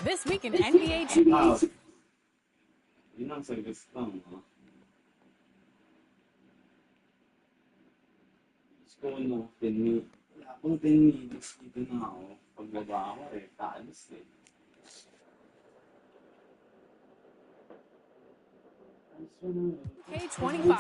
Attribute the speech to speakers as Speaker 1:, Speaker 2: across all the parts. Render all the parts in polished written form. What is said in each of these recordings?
Speaker 1: This week in NBA.
Speaker 2: Yun ang service lang, ha? Gusto ko na 10 minutes. Wala akong 10 minutes. Dito na ako. Pagbaba ako kaalis eh.
Speaker 1: K25.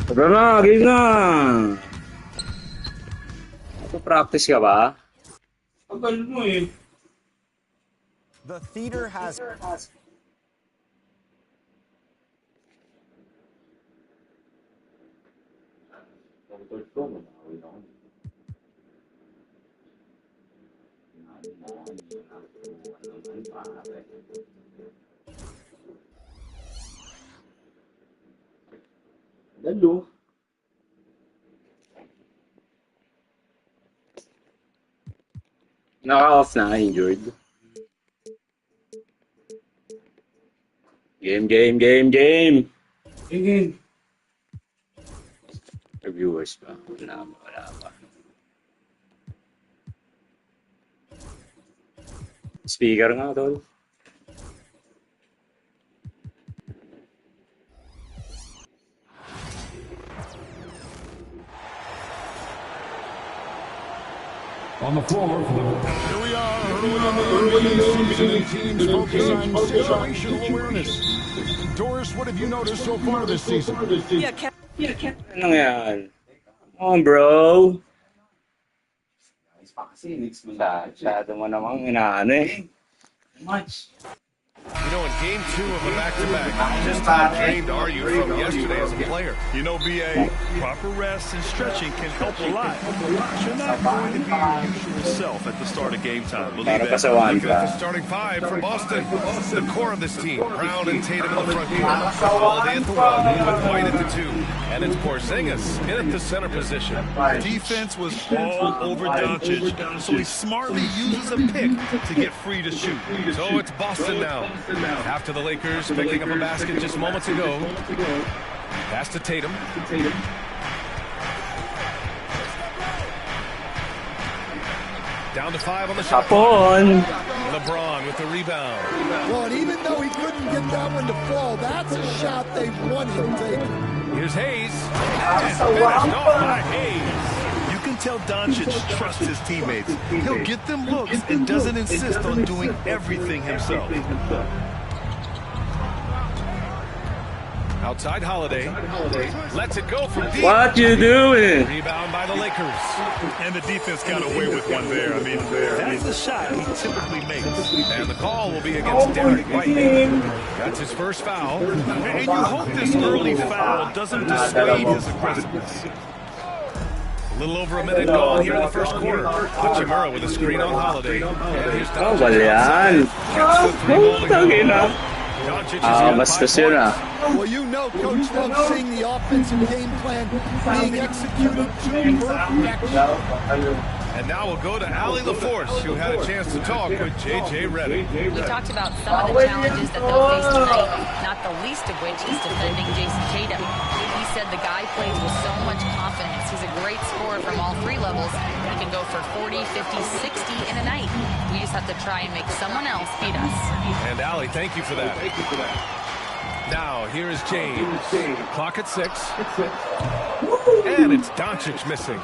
Speaker 2: Tara na, game na! Practice ka ba? Tagal mo eh.
Speaker 3: The theater has...
Speaker 2: Lalo. Naka-off na, injured. Game.
Speaker 4: Game.
Speaker 2: Reviewers pa. Wala pa. Speaker nga, tol.
Speaker 4: On the floor for the... Here we are, early in the season, and teams focus on situational awareness. Doris, what have you noticed so far this season?
Speaker 2: Ano yan? Come on, bro. Masyado mo namang inaano eh.
Speaker 5: Much. You know, in game 2 of a back-to-back, just how drained are you from yesterday as a player?
Speaker 4: You know, BA, proper rest and stretching can help a lot. You're not going to be your usual self at the start of game time. Believe it.
Speaker 5: Look at the starting five for Boston. The core of this team, Brown and Tatum in the front court. Holiday at the 1, with White at the 2. And it's Porzingis in at the center position.
Speaker 4: Defense was all over Doncic, so he smartly uses a pick to get free to shoot.
Speaker 5: So it's Boston now. After the Lakers picking up a basket just moments ago. Pass to Tatum. Down to 5 on the shot. LeBron with the rebound.
Speaker 3: Well, and even though he couldn't get that one to fall, that's a shot they want him taking.
Speaker 5: Here's Hayes. And finished off by Hayes.
Speaker 4: You can tell Doncic trusts his teammates. He'll get them looks and doesn't insist on doing everything himself.
Speaker 5: Outside Holiday. Lets it go from deep.
Speaker 2: What you doing?
Speaker 5: Rebound by the Lakers.
Speaker 4: And the defense got away with one there. I mean, that's the shot he typically makes.
Speaker 5: And the call will be against Derek White. That's his first foul.
Speaker 4: And you hope this early foul doesn't dissuade his aggressiveness.
Speaker 5: A little over a minute gone here in the first quarter. Hachimura with a screen on Holiday. And here's
Speaker 2: Doncic. Bastos yun ah.
Speaker 3: Well, you know Coach loves seeing the offensive game plan being executed to perfection.
Speaker 5: And now we'll go to Allie LaForce, who had a chance to talk with J.J. Redick.
Speaker 1: We talked about some of the challenges that they'll face tonight, not the least of which is defending Jason Tatum. He said the guy plays with so much confidence. He's a great scorer from all 3 levels. He can go for 40, 50, 60 in a night. We just have to try and make someone else beat us.
Speaker 5: And Allie, thank you for that. Now, here is James. Clock at 6. And it's Doncic missing.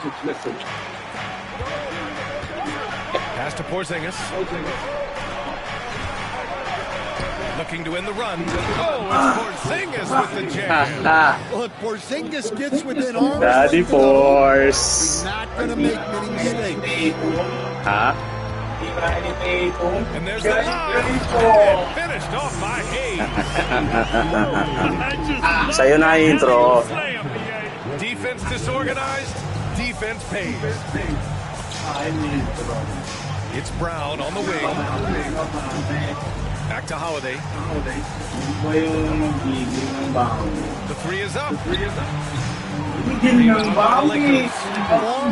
Speaker 5: Pass to Porzingis. Looking to end the run. Oh, it's Porzingis with the jam.
Speaker 3: Look, Porzingis gets within arms.
Speaker 6: Daddy Force.
Speaker 3: Not going to make many mistakes.
Speaker 6: Ha?
Speaker 5: And there's the lob. And finished off by Hayes.
Speaker 6: Sa'yo na intro.
Speaker 5: Defense disorganized. Defense pays. It's Brown on the wing. Back to Holiday. The three is up.
Speaker 3: Long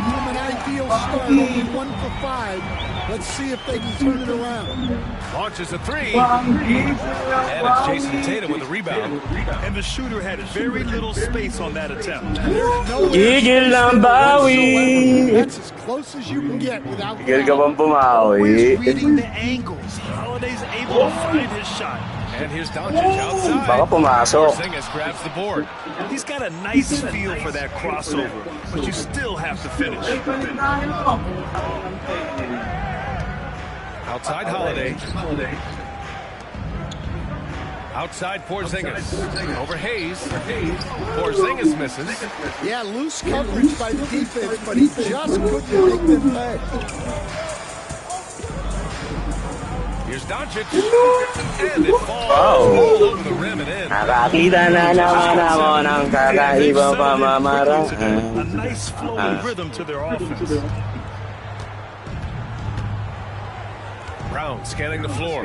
Speaker 3: human ideal start, only 1 for 5. Let's see if they can turn it around.
Speaker 5: Launches a three. And it's Jason Tatum with a rebound.
Speaker 7: And the shooter had very little space on that attempt.
Speaker 6: Gigil ng bawi.
Speaker 3: That's as close as you can get without
Speaker 6: Gigil ka bang
Speaker 7: Always
Speaker 6: pumawi?
Speaker 7: reading the angles. Holiday's able to find his shot.
Speaker 5: And here's Doncic outside.
Speaker 6: Baka pumasok.
Speaker 5: Porzingis grabs the board.
Speaker 7: He's got a nice feel for that crossover, but you still have to finish.
Speaker 5: Outside Holiday. Outside Porzingis. Over Hayes. Porzingis misses.
Speaker 3: Yeah, loose coverage by the defense, but he just couldn't make them pay.
Speaker 5: Here's Doncic. And it falls all over the rim and in.
Speaker 6: Nakakita na naman ako ng kakaibang
Speaker 7: A
Speaker 6: pamamaraan.
Speaker 7: nice flowing rhythm to their offense.
Speaker 5: Brown scanning the floor.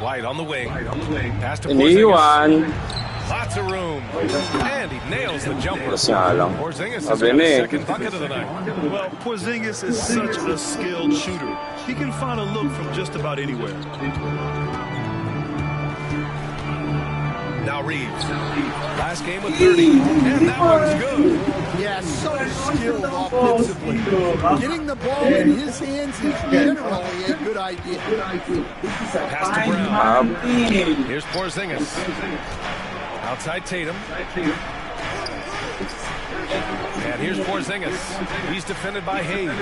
Speaker 5: White on the wing. Pass to Porzingis.
Speaker 6: Iniwan.
Speaker 5: Lots of room. And he nails the jumper.
Speaker 6: Kasi nga lang.
Speaker 5: Porzingis has
Speaker 6: Sabi
Speaker 5: got
Speaker 6: ni.
Speaker 5: his second bucket of the night.
Speaker 7: Well, Porzingis is such a skilled shooter. He can find a look from just about anywhere.
Speaker 5: Now Reeves. Last game with 30. And that one's good.
Speaker 3: Yeah, so skilled offensively. Getting the ball in his hands is generally a good idea.
Speaker 5: Pass to Brown. Here's Porzingis. Outside Tatum. And here's Porzingis. He's defended by Hayes.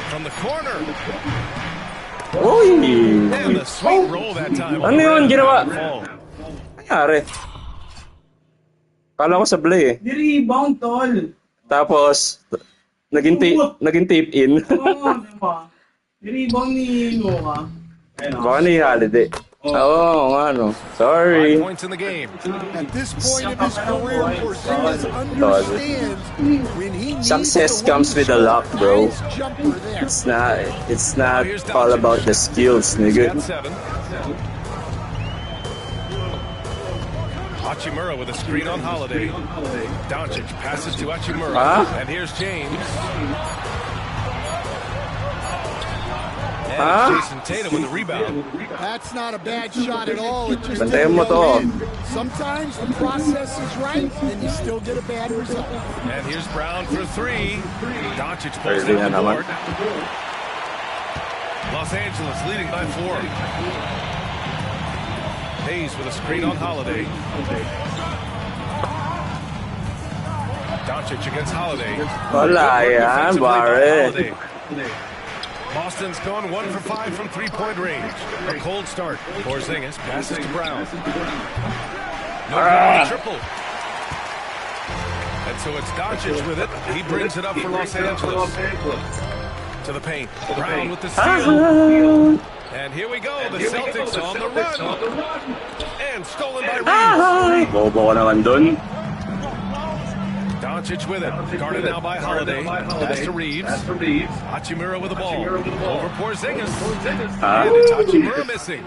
Speaker 5: From the corner.
Speaker 6: Uy!
Speaker 5: And the sweet roll that time.
Speaker 6: Ano yun ginawa?
Speaker 5: Fall.
Speaker 6: Nangyari? Kala ko sa play eh.
Speaker 2: Di-rebound, tol.
Speaker 6: Tapos, naging tape in.
Speaker 2: Oo, diba? Di-rebound ni Luka.
Speaker 6: Baka ni Holiday. Oo, ano.
Speaker 5: 5
Speaker 6: Sorry.
Speaker 5: points in the game.
Speaker 3: At this point of his career, Porzingis understands when he needs
Speaker 6: Success
Speaker 3: to
Speaker 6: comes with a luck, bro.
Speaker 3: nice jumper there.
Speaker 6: It's not all about the skills, nigga.
Speaker 5: Got 7. Hachimura with a screen on Holiday. Doncic passes to Hachimura.
Speaker 6: Huh?
Speaker 5: And here's James. And
Speaker 6: Huh?
Speaker 5: Jason Tatum with a rebound.
Speaker 3: That's not a bad shot at all. It just
Speaker 6: Bantayan
Speaker 3: didn't
Speaker 6: mo
Speaker 3: go
Speaker 6: to.
Speaker 3: in. Sometimes the process is right, and you still get a bad result.
Speaker 5: And here's Brown for 3. Doncic pulls
Speaker 6: Early
Speaker 5: down
Speaker 6: na
Speaker 5: the
Speaker 6: naman.
Speaker 5: board. Los Angeles leading by 4. Hayes with a screen on Holiday. Doncic against Holiday.
Speaker 6: Wala yan,
Speaker 5: Defensively by
Speaker 6: pare.
Speaker 5: Holiday. Boston's gone 1 for 5 from three-point range. A cold start. Porzingis passes to Brown. No triple. And so it's Doncic with it. He brings it up for Los Angeles. To the paint. Brown with the steal. And here we go. The Celtics on the run. And stolen by Reeves.
Speaker 6: Bobo ka naman dun.
Speaker 5: Doncic with it. Guarded now by Holiday. Pass to Reeves. Hachimura with the ball. Over Porzingis. And it's Hachimura missing.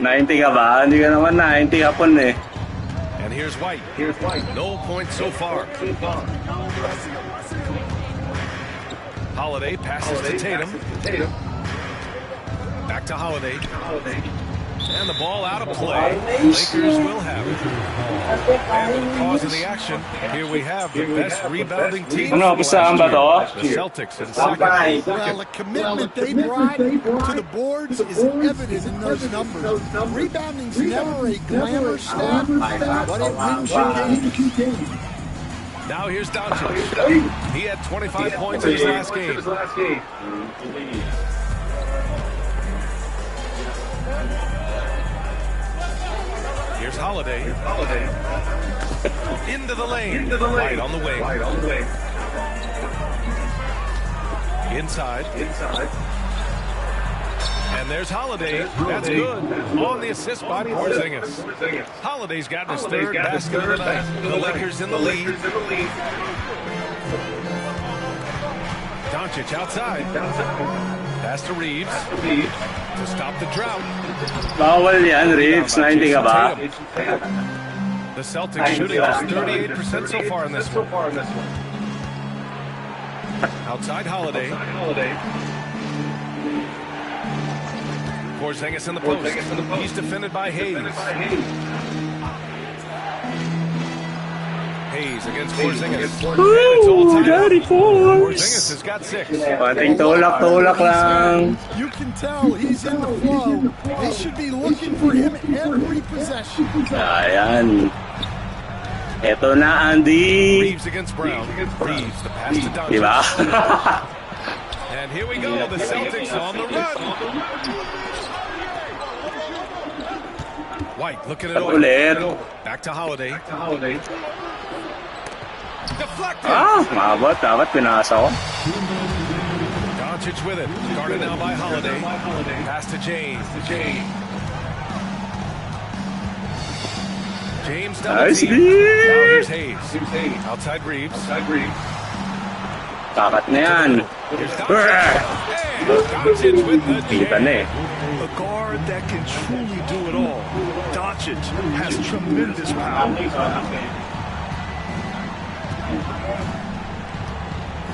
Speaker 6: 90 ka ba? Hindi ka naman 90 kapon eh.
Speaker 5: And here's White. No points so far. Holiday passes to Tatum. Back to Holiday. And the ball out of play. Lakers will have it. And the cause of the action, here we have the best rebounding team from last year, the Celtics in second.
Speaker 3: Well, the commitment they brought to the boards is evident in those numbers. Rebounding's never a glamour stat, but it wins you games.
Speaker 5: Now here's Doncic. He had 25 points in his last game. Here's Holiday. Into the lane. Right on the wing. Inside. And there's Holiday. That's good. On the assist by Porzingis. Holiday's got his third basket of the night. The Lakers in the lead. Doncic outside. Pass to Reeves. To stop the drought.
Speaker 6: Bawal yan, Reeves. Naintindihan ka ba?
Speaker 5: The Celtics shooting just 38% so far in this one. Outside Holiday. Porzingis in the post. He's defended by Hayes. Hayes against Porzingis.
Speaker 6: Ooh, Daddy Force.
Speaker 5: Porzingis has got 6.
Speaker 6: Konting tulak lang.
Speaker 3: You can tell he's in the flow. They should be looking for him every possession.
Speaker 6: Ayan. Eto na, Andy.
Speaker 5: Reeves against Brown. Reeves, the pass to Doncic.
Speaker 6: Diba?
Speaker 5: And here we go. The Celtics on the run. White looking it over. Back to Holiday. Deflected.
Speaker 6: Mabot. Dapat pinasa ko.
Speaker 5: Doncic with it. Guarded now by Holiday. Pass to James. James double
Speaker 6: Nice
Speaker 5: team.
Speaker 6: D.
Speaker 5: Now here's Hayes. Outside Reeves.
Speaker 6: Kakat na yan.
Speaker 5: Here's Doncic with the
Speaker 6: Kita na eh.
Speaker 7: A guard that can truly do it all. Doncic has tremendous power.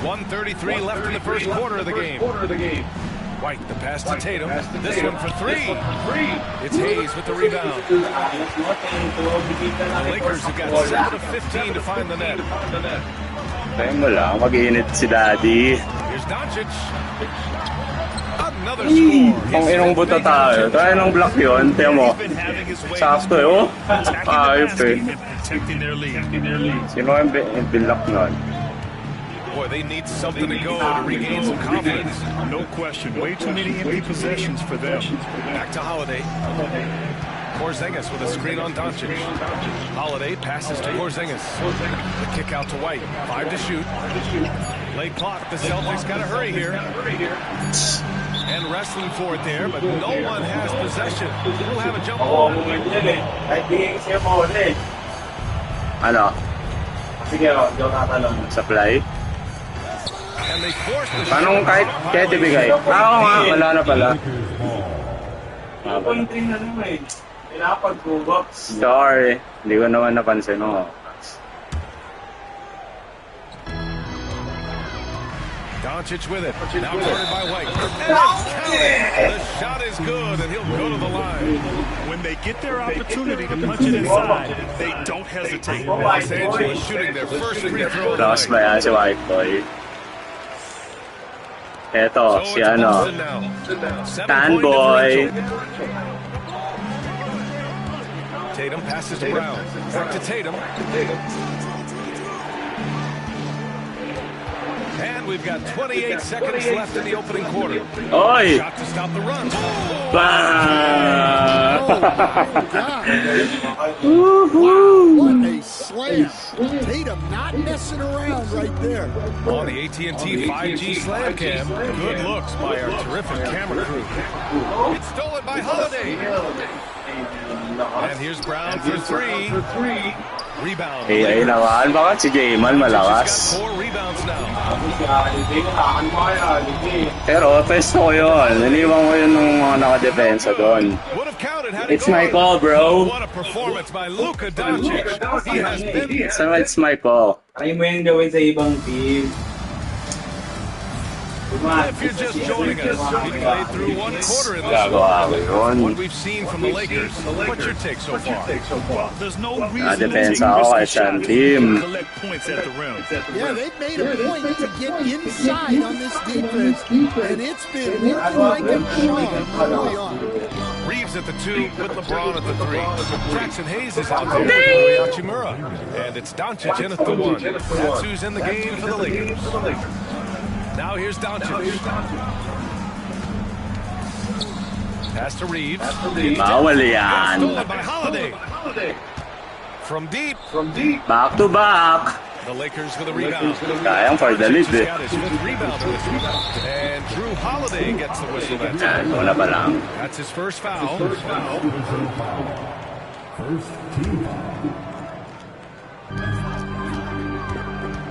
Speaker 5: 1:33 left in the first quarter of the game. White, the pass to Tatum. This one for 3. It's Hayes with the rebound. The Lakers have got 7 of 15 to find the net.
Speaker 6: Tayo mo lang, mag-iinit si Daddy.
Speaker 5: Here's Doncic. Another score.
Speaker 6: Kung inong buto tayo. Tayo ng block yun. Tayo mo. Sakto eh. Oh. Ayop eh. Sino yung binlock nun?
Speaker 5: Boy, they need something to go to regain some confidence.
Speaker 7: No question. Way too many empty possessions for them.
Speaker 5: Back to Holiday. Porzingis with a screen on Doncic. Holiday passes to Porzingis. The kick out to White. 5 to shoot. Late clock. The Celtics got to hurry here. And wrestling for it there, but no one has possession. We'll have a jump ball.
Speaker 6: Ano? Supply?
Speaker 5: And they forced the
Speaker 6: Paano kahit ibigay? Oo nga, wala na pala. Sorry, hindi ko naman napansin mo.
Speaker 5: Doncic with it. Now guarded by White. And the shot is good, and he'll go to the line.
Speaker 7: When they get their opportunity to punch it inside, they don't hesitate.
Speaker 5: Los Angeles shooting their first free throw of the
Speaker 6: Lost
Speaker 5: night.
Speaker 6: ba yan si White Boy? Eto,
Speaker 5: So
Speaker 6: si
Speaker 5: it's
Speaker 6: ano,
Speaker 5: Boston now. 7-point
Speaker 6: Fanboy.
Speaker 5: differential. Tatum passes to Brown. Back to Tatum. And we've got 28 seconds left in the opening quarter.
Speaker 6: Oy!
Speaker 5: Shot to stop the run.
Speaker 6: Bang!
Speaker 3: What a slam. Tatum not messing around right there.
Speaker 5: On the AT&T 5G Slam Cam. Good looks by our terrific camera crew. It's stolen by Holiday. And here's Brown for 3. Rebound.
Speaker 6: Ay naman, bakit si Jayman
Speaker 5: He's got
Speaker 6: malakas?
Speaker 5: 4 rebounds now.
Speaker 6: Pero pesto ko yun. Naniwang ko yun ng mga nakadepensa doon.
Speaker 5: Would have counted had it
Speaker 6: It's my
Speaker 5: gone.
Speaker 6: call, bro.
Speaker 5: What a performance by Luka Doncic. He has been
Speaker 6: So it's my call.
Speaker 2: Try mo yung gawin sa ibang team.
Speaker 5: If you're just joining us, we played through one quarter in this one. What we've seen from the Lakers. What's your take so far?
Speaker 7: Well, there's no reason to take
Speaker 6: Depensa ako kay
Speaker 7: risky
Speaker 6: San
Speaker 7: shots
Speaker 6: Team.
Speaker 7: and collect points at the rim.
Speaker 3: Yeah, they've made a point to get inside on this defense, and it's been looking like a charm early on.
Speaker 5: Reeves at the 2 with LeBron at the 3. Jackson Hayes is out there with Rui Hachimura. And it's Doncic in at the 1. That's who's in the game for the Lakers. Now here's Doncic. Pass to Reeves.
Speaker 6: Bawal yan.
Speaker 5: Stolen by Holiday. From deep.
Speaker 6: Back to back.
Speaker 5: The Lakers with a rebound.
Speaker 6: Kayang for the lead eh.
Speaker 5: Got his 5th rebound in this one. And Drew Holiday gets the whistle that time.
Speaker 6: Wala pa lang.
Speaker 5: That's his first foul.
Speaker 4: First team foul.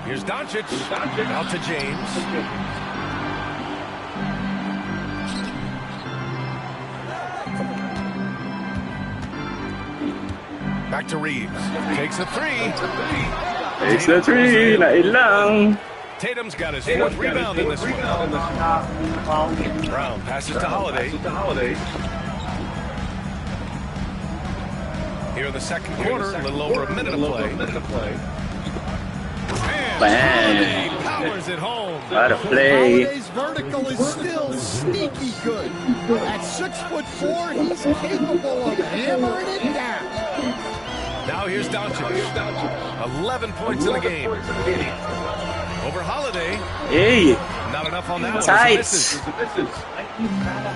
Speaker 5: Here's Doncic. Out to James. Back to Reeves. Takes a 3.
Speaker 6: Takes the 3. Nain lang.
Speaker 5: Tatum's got his 4th rebound in this one. Brown passes to Holiday. Here in the second quarter, a little over a minute of play.
Speaker 6: Bang.
Speaker 5: Powers it home.
Speaker 6: What a play.
Speaker 3: Holiday's vertical is still sneaky good. At 6'4", he's capable of hammering it down.
Speaker 5: Now here's Doncic. 11 points in the game. Over Holiday.
Speaker 6: Hey.
Speaker 5: Not enough on that one.
Speaker 6: Tights.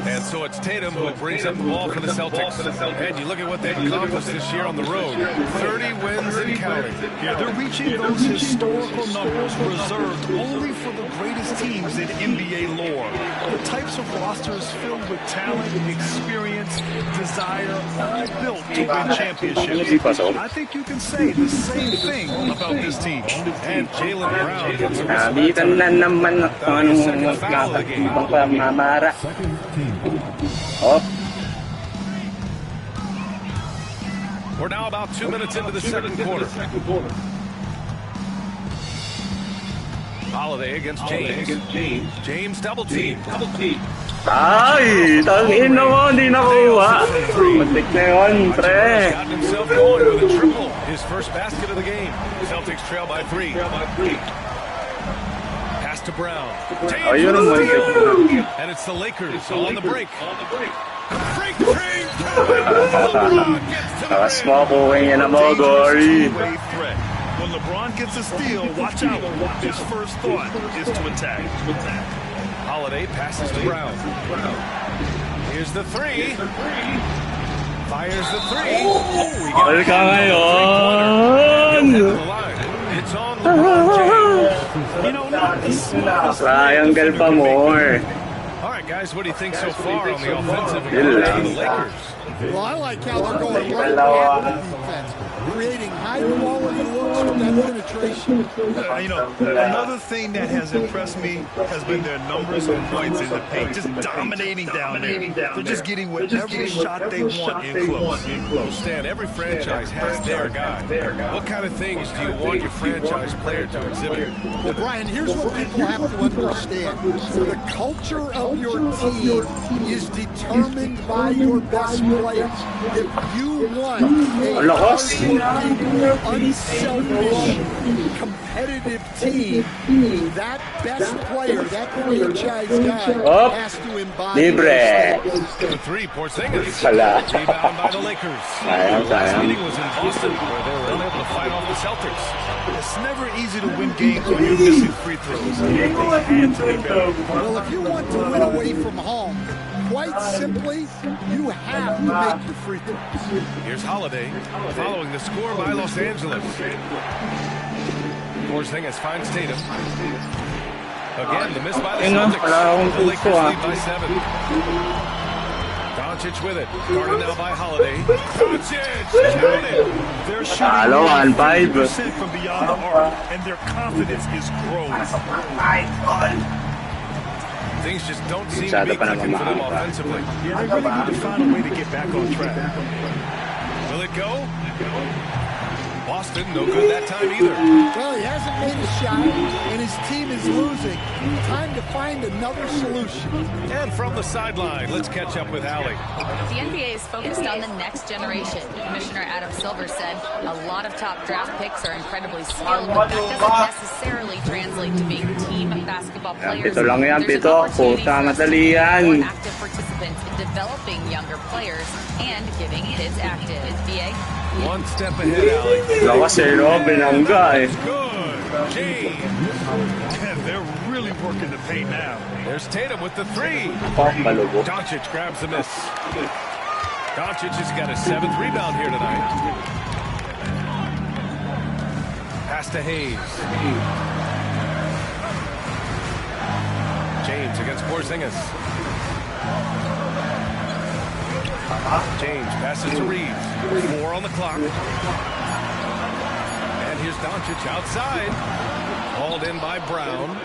Speaker 5: And so it's Tatum who brings up the ball for the Celtics. And you look at what they've accomplished this year on the road. 30 wins and counting.
Speaker 7: Yeah, they're reaching those historical numbers reserved only for the greatest teams in NBA lore. The types of rosters filled with talent, experience, desire, all built to win championships. I think you can say the same thing about this team.
Speaker 5: And Jaylen Brown gets a
Speaker 6: Nabitan na naman ang pagmamara. Oh.
Speaker 5: We're now about 2 minutes into the second quarter. Holiday against James. James double team.
Speaker 6: Ay, tangin na mo, hindi nakuha. Matik na yun, pre.
Speaker 5: Got himself going with a triple. His first basket of the game. Celtics trail by 3. Pass to Brown. James
Speaker 6: Ayun
Speaker 5: with
Speaker 6: mo.
Speaker 5: a steal. And it's the Lakers on the break. Break train coming. LeBron gets to the
Speaker 6: Takas
Speaker 5: rim.
Speaker 6: mo, kuhin niya na mo, Gory.
Speaker 7: Two-way threat. When LeBron gets a steal, watch out. His first thought is to attack.
Speaker 5: Holiday passes to Brown. Here's the 3. Fires the 3.
Speaker 6: Bal ka ngayon.
Speaker 5: It's on LeBron James.
Speaker 7: You know, not the smartest
Speaker 6: Triangle pa more.
Speaker 5: All right, guys, what do you think so far on the offensive
Speaker 6: Yun
Speaker 5: end
Speaker 6: lang.
Speaker 5: of the Lakers?
Speaker 3: Well, I like how they're going right at the defense, creating high-quality looks with that penetration.
Speaker 7: You know, another thing that has impressed me has been their numbers of points in the paint, just dominating down there. They're just getting whatever shot they want in close.
Speaker 5: Stan, every franchise has their guy. What kind of things do you want your franchise player to exhibit?
Speaker 3: Well, Brian, here's what people have to understand. The culture of your team is determined by your best players. If you want a hard-working, unselfish, competitive team, that best player, that franchise guy, has to embody
Speaker 6: Libre.
Speaker 5: The 3, Porzingis.
Speaker 6: Wala.
Speaker 5: Rebound by the Lakers.
Speaker 6: Sayang,
Speaker 5: Last
Speaker 6: sayang.
Speaker 5: meeting was in Boston, where they were unable to fight off the Celtics.
Speaker 7: It's never easy to win games when you're missing free throws. They had to be better.
Speaker 3: Well, if you want to win away from home, quite simply, you have to make your free throws.
Speaker 5: Here's Holiday, following the score by Los Angeles. Porzingis finds Tatum. Again, the miss by the
Speaker 6: Yun na,
Speaker 5: Celtics.
Speaker 6: wala akong
Speaker 5: The Lakers
Speaker 6: puso,
Speaker 5: lead by 7. Doncic with it. Guarded now by Holiday. Doncic! Count it!
Speaker 7: They're shooting
Speaker 6: Halo,
Speaker 7: nearly
Speaker 6: 1-5.
Speaker 7: 50% from beyond the arc, and their confidence is growing.
Speaker 5: Things just don't seem to be clicking for them offensively.
Speaker 7: Yeah, they really need to find a way to get back on track.
Speaker 5: Will it go? Boston, no good that time either.
Speaker 3: Well, he hasn't made a shot, and his team is losing. Time to find another solution.
Speaker 5: And from the sideline, let's catch up with Allie.
Speaker 1: The NBA is focused on the next generation. Commissioner Adam Silver said a lot of top draft picks are incredibly skilled, but that doesn't necessarily translate to being team basketball players.
Speaker 6: Pito lang yan,
Speaker 1: There's an
Speaker 6: Pito.
Speaker 1: opportunity
Speaker 6: Puta,
Speaker 1: for us to
Speaker 6: madali
Speaker 1: be
Speaker 6: yan.
Speaker 1: more active participants in developing younger players and getting kids active. BA?
Speaker 5: One step ahead, Allie.
Speaker 6: Lakas eh, no? Binangga eh.
Speaker 5: Good. James.
Speaker 7: They're really working the paint now.
Speaker 5: There's Tatum with the three.
Speaker 6: Palubo.
Speaker 5: Doncic grabs the miss. Doncic has got his 7th rebound here tonight. Pass to Hayes. James against Porzingis. James passes to Reeves. 4 on the clock. And here's Doncic outside. Hauled in by Brown.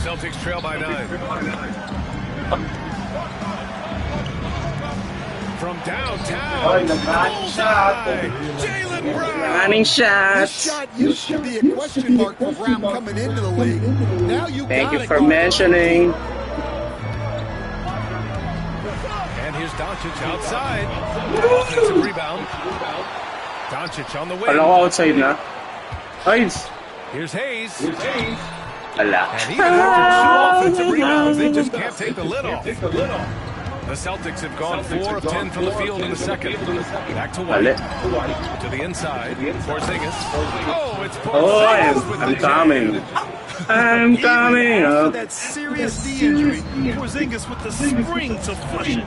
Speaker 5: Celtics trail by 9. From downtown. Jaylen Brown.
Speaker 6: Running
Speaker 3: This
Speaker 6: shots.
Speaker 3: shot used to be a question mark for Brown coming into the league. Now you
Speaker 6: Thank you
Speaker 3: gotta
Speaker 6: for
Speaker 3: guard.
Speaker 6: mentioning.
Speaker 5: And here's Doncic outside. Offensive rebound. Doncic on the wing.
Speaker 6: Kala ko outside na. Ayos.
Speaker 5: Here's Hayes.
Speaker 6: Ala.
Speaker 5: And even after 2 offensive rebounds, they just can't take the lid off. The Celtics have gone 4 of 10 from the field in the second. Back to White.
Speaker 6: Mali.
Speaker 5: To the inside. Porzingis. Oh, it's
Speaker 6: Oh,
Speaker 5: Porzingis with
Speaker 6: I'm
Speaker 5: the
Speaker 6: coming.
Speaker 5: jam.
Speaker 6: I'm coming
Speaker 7: After
Speaker 6: up.
Speaker 7: that serious knee injury, Porzingis with the spring to flush it.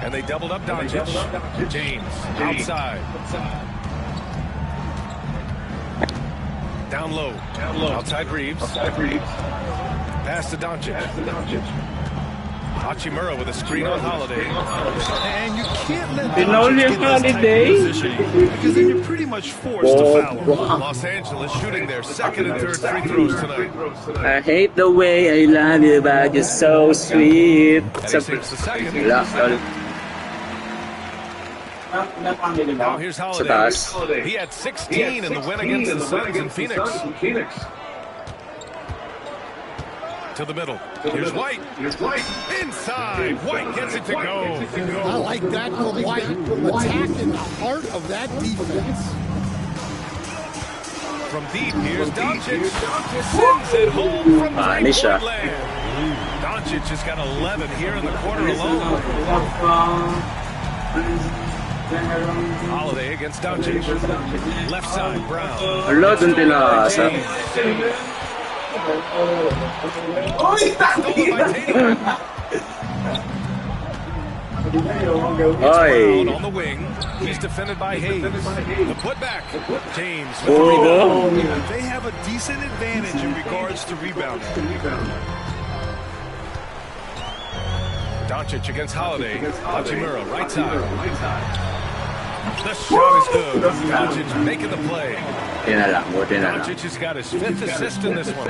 Speaker 5: And they doubled up Doncic. James outside. Down low. Outside Reeves. Pass to Doncic. Hachimura with a screen on Holiday.
Speaker 7: And you can't let
Speaker 6: Pinoli
Speaker 7: Doncic get this type of
Speaker 6: Holiday.
Speaker 7: positioning because then you're pretty much forced to foul him.
Speaker 5: Los Angeles shooting their 2nd and 3rd free throws tonight.
Speaker 6: I hate the way I love you, but you're so sweet.
Speaker 5: And he saves the second.
Speaker 6: Wala, tol.
Speaker 5: Now here's
Speaker 6: Sa
Speaker 5: Holiday.
Speaker 6: taas.
Speaker 5: He had 16 in the win against the Suns in Phoenix. To the middle. Here's White. Inside. White gets it to go.
Speaker 3: I like that from White. Attacking the heart of that defense.
Speaker 5: From deep, here's Doncic. Sends it home from
Speaker 6: Nisha.
Speaker 5: three-point land. Doncic has got 11 here in the quarter alone. Holiday against Doncic. Left side, Brown.
Speaker 6: Wala, dun tinasa.
Speaker 5: Stolen by Tatum.
Speaker 6: Oy.
Speaker 5: Brown on the wing. He's defended by Hayes. The putback. James with the rebound.
Speaker 6: Oh.
Speaker 7: They have a decent advantage in regards to rebounding.
Speaker 5: Doncic against Holiday. Hachimura, right side. The shot is good. Doncic making the play.
Speaker 6: Buti na lang, buti na lang.
Speaker 5: Doncic has got his 5th assist in this one.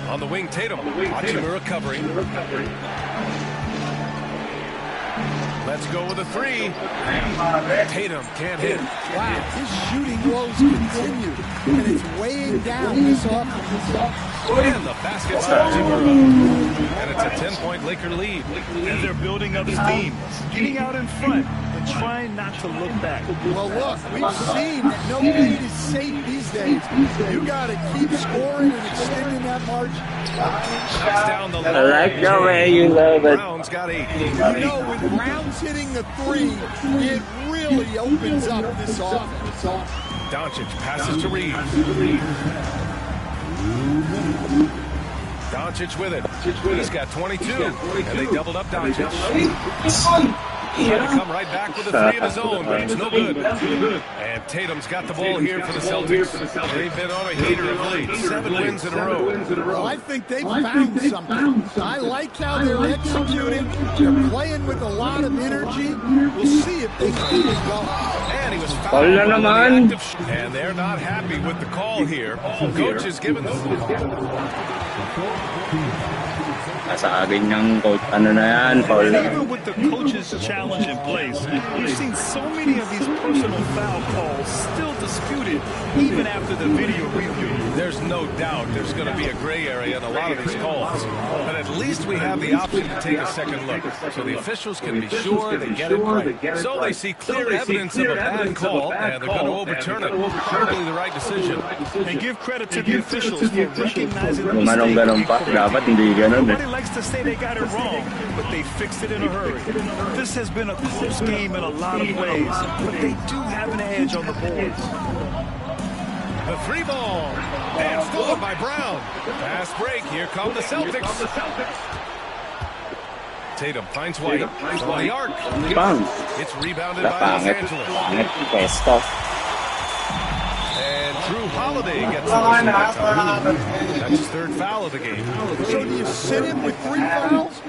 Speaker 5: On the wing, Tatum. Hachimura covering. Let's go with a 3. Tatum can't hit.
Speaker 3: Wow, his shooting woes continue, and it's weighing down this offense.
Speaker 5: And the basket by Hachimura. And it's a 10-point Laker lead.
Speaker 7: And they're building up steam, getting out in front, and trying not to look back.
Speaker 3: Well, look, we've seen that no lead is safe these days. You got to keep scoring and extending that margin.
Speaker 5: Knocks down the
Speaker 6: I like the way you love it.
Speaker 5: Brown's got 8.
Speaker 3: You know, with Brown's hitting the 3, it really opens up this offense.
Speaker 5: Doncic passes to Reeves. Doncic with it. He's got 22. And they doubled up Doncic. Trying to come right back with a 3 of his own, but it's no good. And Tatum's got the ball here for the Celtics. They've been on a heater of late. 7 wins in a row.
Speaker 3: Well, I think they've found something. I like how they're executing. They're playing with a lot of energy. We'll see if they keep it going.
Speaker 5: And he was fouled. And they're not happy with the call here. Coach is giving them.
Speaker 6: Nasa akin yung coach, ano na yan, foul na.
Speaker 7: Even with the coach's challenge in place, we've seen so many of these personal foul calls still disputed even after the video review.
Speaker 5: There's no doubt there's going to be a gray area in a lot of these calls. But at least we have the option to take a second look. So the officials can be sure they get it right. So they see clear evidence of a bad call, and they're going to overturn it. Probably the right decision.
Speaker 7: And give credit to the officials for recognizing the
Speaker 6: Manong ganun pa, dapat hindi ganun eh.
Speaker 7: Nobody likes to say they got it wrong, but they fixed it in a hurry. This has been a close game in a lot of ways, but they do have an edge on the boards.
Speaker 5: The three ball. And stolen by Brown. Fast break. Here come the Celtics. Tatum finds White. On the arc. It's rebounded by Los Angeles. And Drew Holiday gets the whistle. That's his third foul of the game.
Speaker 3: So do you sit him with 3 fouls?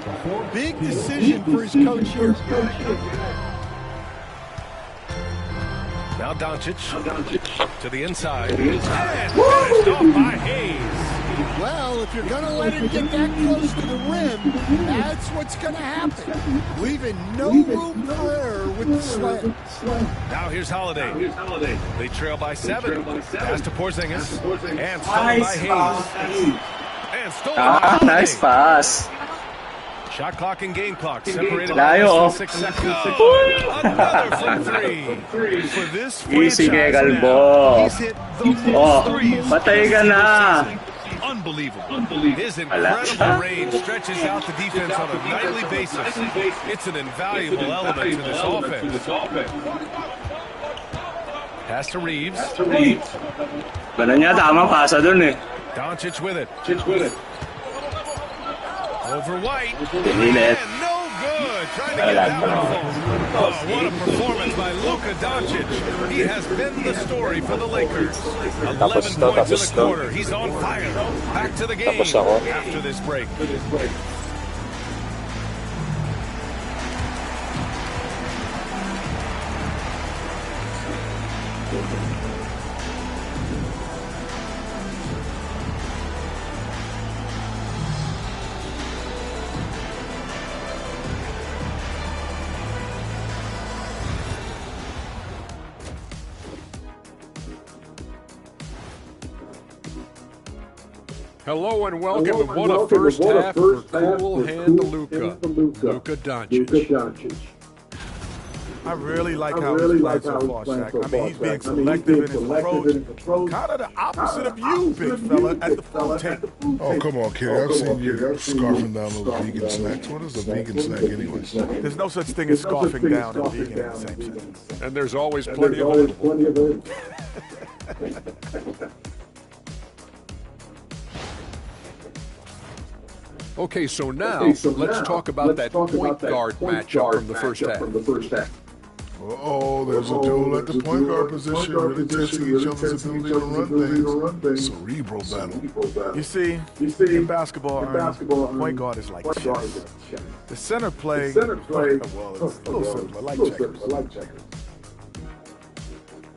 Speaker 3: Big decision for his coach here.
Speaker 5: Now Doncic to the inside. And finished off by Hayes.
Speaker 3: Well, if you're going to let him get that close to the rim, that's what's going to happen. Leaving no room for error with the sled.
Speaker 5: Now here's Holiday. They trail by 7. Pass to Porzingis. And stolen by Hayes. And stolen by Holiday.
Speaker 6: Nice pass.
Speaker 5: Shot clock and game clock separated by 6 seconds. Another flip three.
Speaker 7: For this
Speaker 6: Easy kay Galbo. Patay ka na.
Speaker 7: Unbelievable.
Speaker 5: His incredible range stretches out the defense on a nightly basis. It's an invaluable element to this offense. Pass to Reeves.
Speaker 6: Ganun niya, tamang pasa dun eh.
Speaker 5: Doncic with it. Over White.
Speaker 6: Pinilit.
Speaker 5: And no good. Trying to get it out of home. Oh, what a performance by Luka Doncic. He has been the story for the Lakers. 11 points in the quarter. He's on fire. Back to the game after this break.
Speaker 4: Hello and welcome to what a first half for Cool Hand Luka. Luka Doncic.
Speaker 8: I really like how he's playing so far, Shaq. I mean, he's being selective in his approach. Kind of the opposite of you, big fella, at the full tank.
Speaker 9: Oh, come on, kid. I've seen you scarfing down those vegan snacks. What is a vegan snack anyway?
Speaker 8: There's no such thing as scarfing down and vegan in the same sentence.
Speaker 4: And there's always plenty available. Okay, so now let's talk about that point guard matchup from the first half.
Speaker 9: Uh-oh, there's a duel at the point guard position, really testing each other's ability to run things. Cerebral battle.
Speaker 8: You see, in basketball, point guard is like chess. The center play, well, it's a little simpler, like checkers.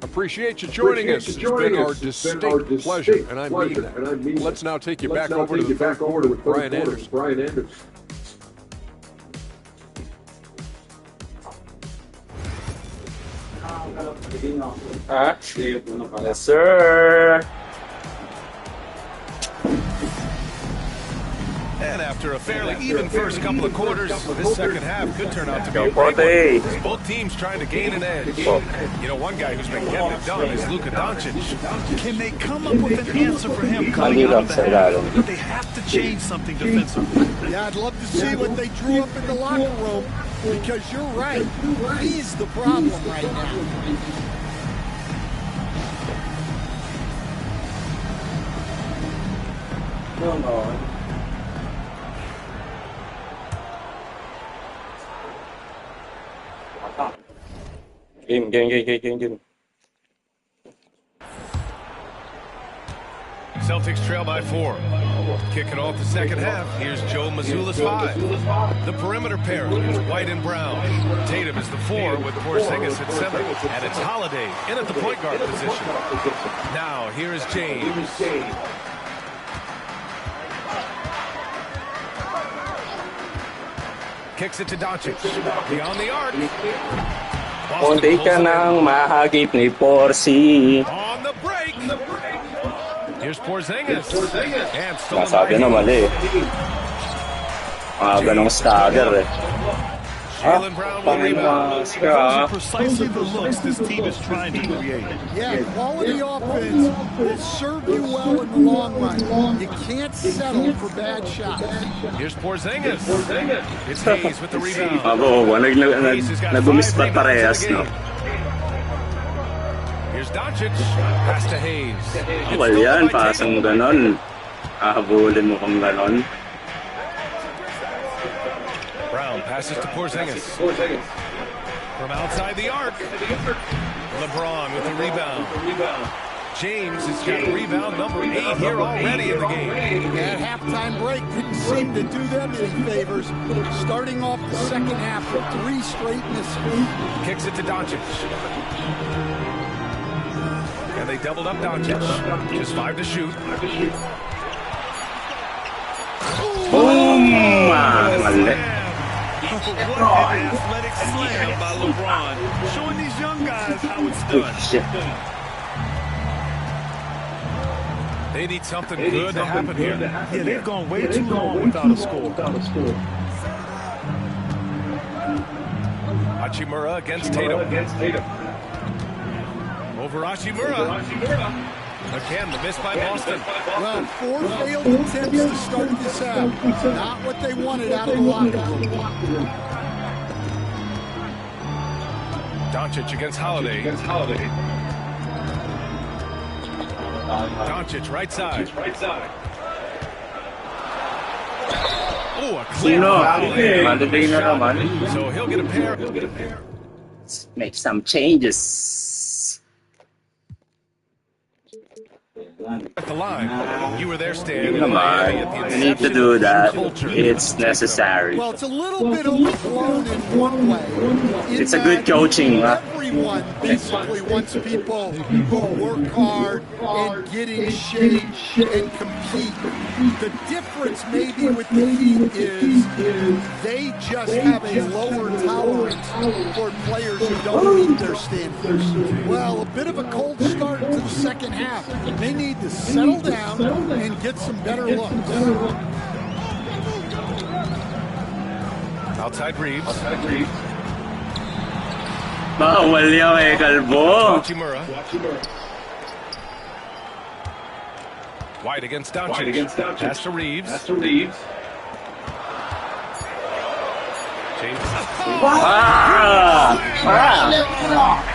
Speaker 4: Appreciate you joining us. It's been our distinct pleasure, and I mean that. Let's now take you back over to the third quarter with Brian Anderson.
Speaker 6: Yes, sir.
Speaker 5: And after a fairly even first couple of quarters, this second half could turn out to be a great one. Both teams trying to gain an edge. You know, one guy who's been getting it done is Luka Doncic.
Speaker 7: Can they come up with an answer for him coming out of that? They have to change something defensively.
Speaker 3: Yeah, I'd love to see what they drew up in the locker room, because you're right. He's the problem right now.
Speaker 6: Game.
Speaker 5: Celtics trail by 4. Kicking off the second half, here's Joe Mazzulla's 5. The perimeter pair is White and Brown. Tatum is the 4 with Porzingis at 7. And it's Holiday in at the point guard position. Now, here is James. Kicks it to Doncic. Beyond the arc.
Speaker 6: Munti ka nang mahagip ni Porzi.
Speaker 5: On the break. Here's Porzingis. And stolen
Speaker 6: Nasabi na mali. Ganong stagger eh.
Speaker 5: Jaylen Brown will rebound.
Speaker 7: Those are precisely the looks this team is trying to create.
Speaker 3: Yeah, quality offense will serve you well in the long run. You can't settle for bad shots.
Speaker 5: Here's Porzingis. It's Hayes with the rebound.
Speaker 6: Nag-umispat parehas, no?
Speaker 5: Here's Doncic. Pass to Hayes.
Speaker 6: Well, yan, pasang ganon. Hahabulin mo kung ganon.
Speaker 5: Brown passes to Porzingis. From outside the arc. LeBron with the rebound. James has got rebound number 8 here already in the game.
Speaker 3: That halftime break didn't seem to do them any favors. Starting off the second half with 3 straight misses.
Speaker 5: Kicks it to Doncic. And they doubled up Doncic. Just 5 to shoot.
Speaker 6: Boom!
Speaker 7: Athletic slam by LeBron, showing these young guys how it's done.
Speaker 5: They need something good to happen here.
Speaker 7: Yeah, they've gone way too long without a score.
Speaker 5: Hachimura against Tatum. Over Hachimura. Again, the miss by Boston.
Speaker 3: Well, 4 failed attempts to start this out. Not what they wanted out of the locker room.
Speaker 5: Doncic against Holiday. Doncic, right side. Oh, a clear foul. So he'll get a pair.
Speaker 6: Let's make some changes.
Speaker 5: At the line. You were there, Stan.
Speaker 6: Come on. You need to do that. It's necessary.
Speaker 3: Well, it's a little bit overblown in one way.
Speaker 6: It's a good coaching.
Speaker 3: Everyone basically wants people who work hard and get in shape and compete. The difference maybe with the Heat is they just have a lower tolerance for players who don't meet their standards. Well, a bit of a cold start to the second half. They need to settle down and get some better looks.
Speaker 5: Outside Reeves.
Speaker 6: Bawal yan eh, kalbo.
Speaker 5: Hachimura. White against Doncic. Pass to Reeves. James.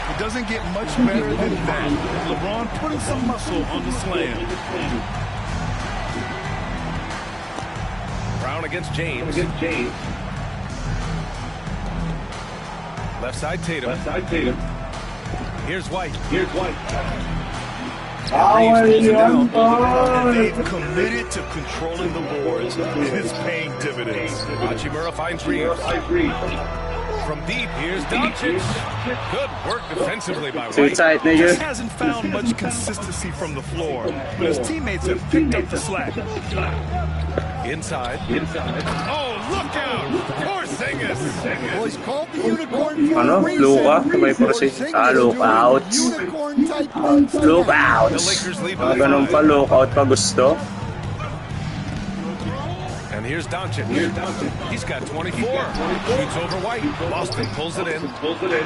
Speaker 7: It doesn't get much better than that. LeBron putting some muscle on the slam.
Speaker 5: Brown against James. Left side Tatum. Here's White.
Speaker 7: And they've committed to controlling the boards. It is paying dividends.
Speaker 5: Hachimura finds Reeves. From deep, here's Doncic. Good work defensively by White.
Speaker 6: Too tight, nigga.
Speaker 7: Just hasn't found much consistency from the floor, but his teammates have picked up the slack.
Speaker 5: Inside. Oh, look out! Porzingis.
Speaker 3: Well, he's called the unicorn for
Speaker 6: Ano?
Speaker 3: a reason.
Speaker 6: Luka? Sabay po kasi. Lookout.
Speaker 3: Unicorn-type things.
Speaker 6: Lookout.
Speaker 5: The Lakers lead by
Speaker 6: Ganun
Speaker 5: 5.
Speaker 6: pa, lookout pa gusto.
Speaker 5: And here's Doncic. He's got 24. Shoots over White. Boston pulls it in.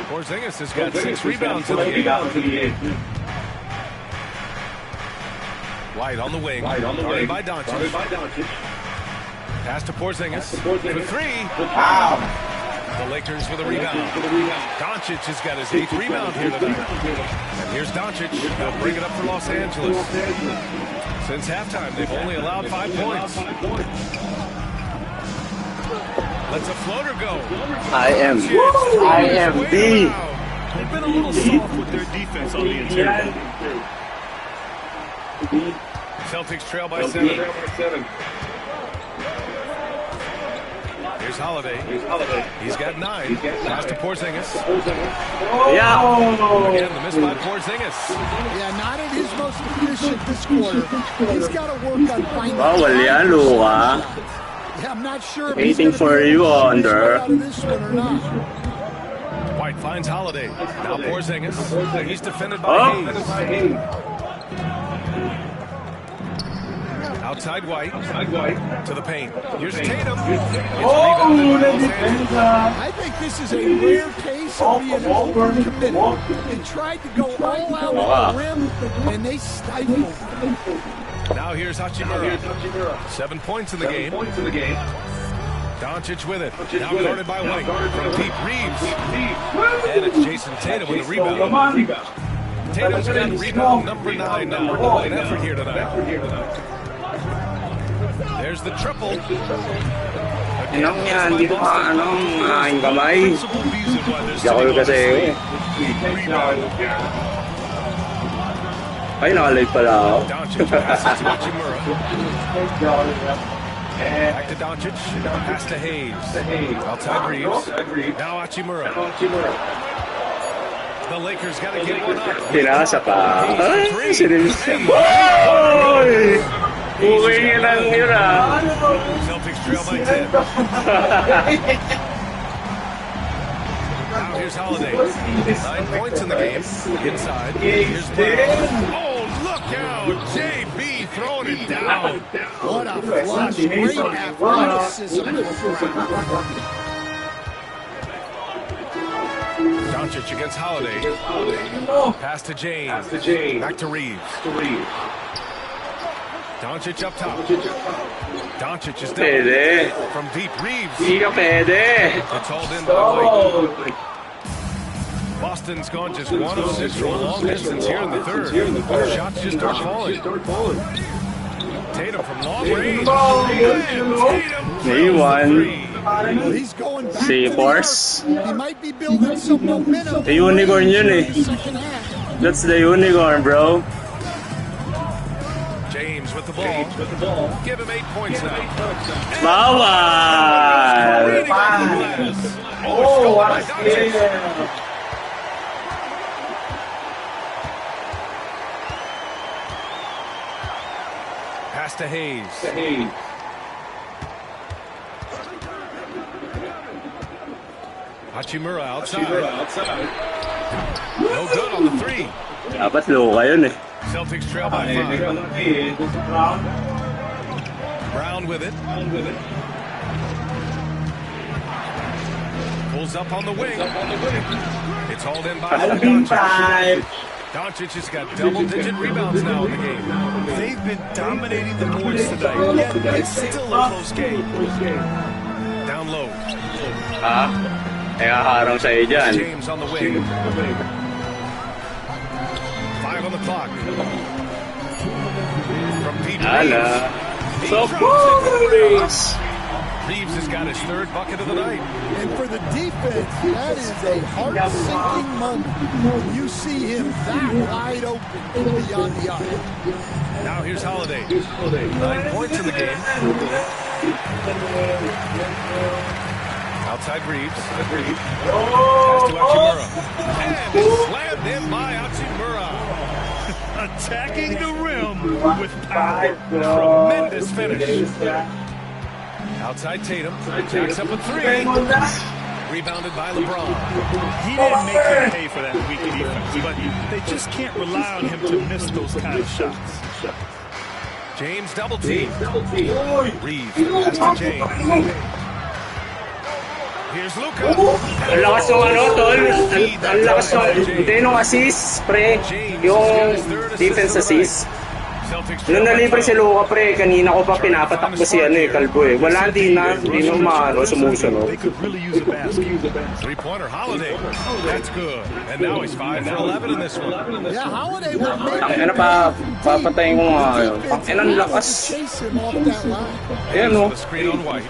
Speaker 5: Porzingis has got 6 rebounds in the game. White on the wing. Guarded by Doncic. Pass to Porzingis. For 3. Wow. The Lakers with a rebound. Doncic has got his 8th rebound here tonight. And here's Doncic. He'll bring it up for Los Angeles. Since halftime, they've only allowed 5 points. Lets a floater go.
Speaker 6: IMB.
Speaker 7: They've been a little soft with their defense on the interior.
Speaker 5: Celtics trail by 7. Here's Holiday. He's got 9. Pass to Porzingis.
Speaker 6: Yeah.
Speaker 5: Again, the miss by Porzingis.
Speaker 3: Yeah, not at his most efficient this quarter. He's got to work on finding.
Speaker 6: Bawal yan, Luka.
Speaker 3: Yeah, I'm not sure if
Speaker 6: Waiting for you, Under.
Speaker 5: White finds Holiday. Now Porzingis. He's defended by Hayes. Outside White to the paint. Here's Tatum.
Speaker 3: I think this is a rare case of being overcommitted. They tried to go all out on the rim, and they stifled.
Speaker 5: Now here's Hachimura. 7 points in the game. Doncic with it. Now guarded by White. From deep, Reeves. And it's Jason Tatum with the rebound. Tatum's got rebound number 9 now. An effort here tonight. There's the triple.
Speaker 6: Anong yan? Hindi ko aking kamay. Hindi ako kasi. Ay, nakalig pala ako.
Speaker 5: Doncic passes to Hachimura. Back to Doncic. Pass to Hayes. Outside Reeves. Now Hachimura. The Lakers got to get one up.
Speaker 6: Pinasa pa. Ay, sinilis. Oy! Uwi niya lang yun ah.
Speaker 5: Celtics trail by 10. Now here's Holiday. 9 points in the game. Inside. Here's Brown. Oh, look out. JB throwing it down.
Speaker 3: What a flush. Great athleticism.
Speaker 5: Doncic against Holiday. Pass to James. Back to Reeves. Doncic up top. Doncic is down. From deep, Reeves. It's hauled in by White. Boston's gone just 1 of 6 from long distance here in the third. Shots just start falling. Tatum from long range.
Speaker 3: He's going back
Speaker 6: See,
Speaker 3: to
Speaker 6: Force.
Speaker 3: he might be building some momentum.
Speaker 6: The unicorn yun eh. That's the unicorn, bro.
Speaker 5: James with the ball. Give him 8 points now.
Speaker 6: Bawal!
Speaker 5: Oh, what Pass to Hayes. Hachimura outside. No good on the 3.
Speaker 6: Dapat Luka yun eh.
Speaker 5: Celtics trail by 5. Brown with it. Pulls up on the wing. It's hauled in by Doncic. Doncic has got double-digit rebounds now in the game.
Speaker 7: They've been dominating the boards tonight, yet it's still a close game.
Speaker 5: Down low.
Speaker 6: Harang sa'yo dyan.
Speaker 5: James on the wing. 5 on the clock. From deep
Speaker 6: So Reeves.
Speaker 5: Reeves has got his 3rd bucket of the night.
Speaker 3: And for the defense, that is a heart-sinking moment when you see him that wide open beyond the arc.
Speaker 5: Now here's Holiday. 9 points in the game. Outside Reeves. Pass to Hachimura. And slammed in by Hachimura.
Speaker 7: Attacking the rim with power.
Speaker 5: Tremendous finish. Outside Tatum. Jacks up a 3. Rebounded by LeBron.
Speaker 7: He didn't make him pay for that weak defense, but they just can't rely on him to miss those kind of shots.
Speaker 5: James double team. Reeves pass to James. Here's Luka.
Speaker 6: Ang lakas ng tol. Ang lakas ng assist, pre. Yung defense assist. Nung nalibre si Luka, pre, kanina ko pa pinapatakbo si Kalbo eh. Wala, hindi na sumusunod.
Speaker 5: Three-pointer, Holiday. That's good. And now he's 5 for 11 in this one.
Speaker 3: Yeah, Holiday will make
Speaker 6: Ano pa, papatayin ko nga yun. Ang lakas. Ayan o.
Speaker 5: Screen on White.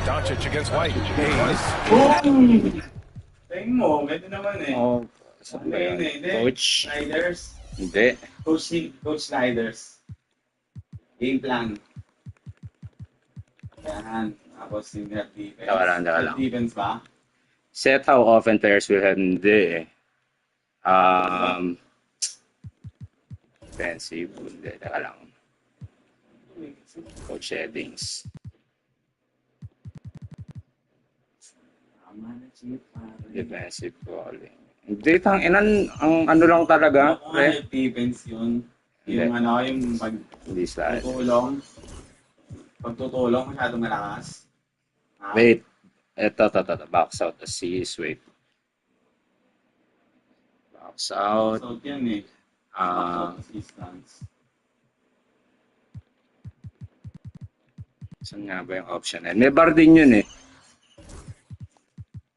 Speaker 5: Doncic against White.
Speaker 2: Tingin mo, ganda naman eh.
Speaker 6: Coach.
Speaker 10: Hindi.
Speaker 2: Coach Snyder's game plan. Yan. Tapos yung net defense.
Speaker 10: Teka lang.
Speaker 2: Net defense ba?
Speaker 10: Set how often players will have. Hindi eh. Defensive. Hindi. Teka lang. Coach settings. Defensive calling. Hindi, ang ano lang talaga.
Speaker 2: Net defense yun. Yung yung pagtutulong. Pagtutulong, masyadong malakas.
Speaker 10: Wait. Ito. Box out assist. Wait. Box out.
Speaker 2: Box out yan eh. Box out assistance.
Speaker 10: Saan nga ba yung option? May bar din yun eh.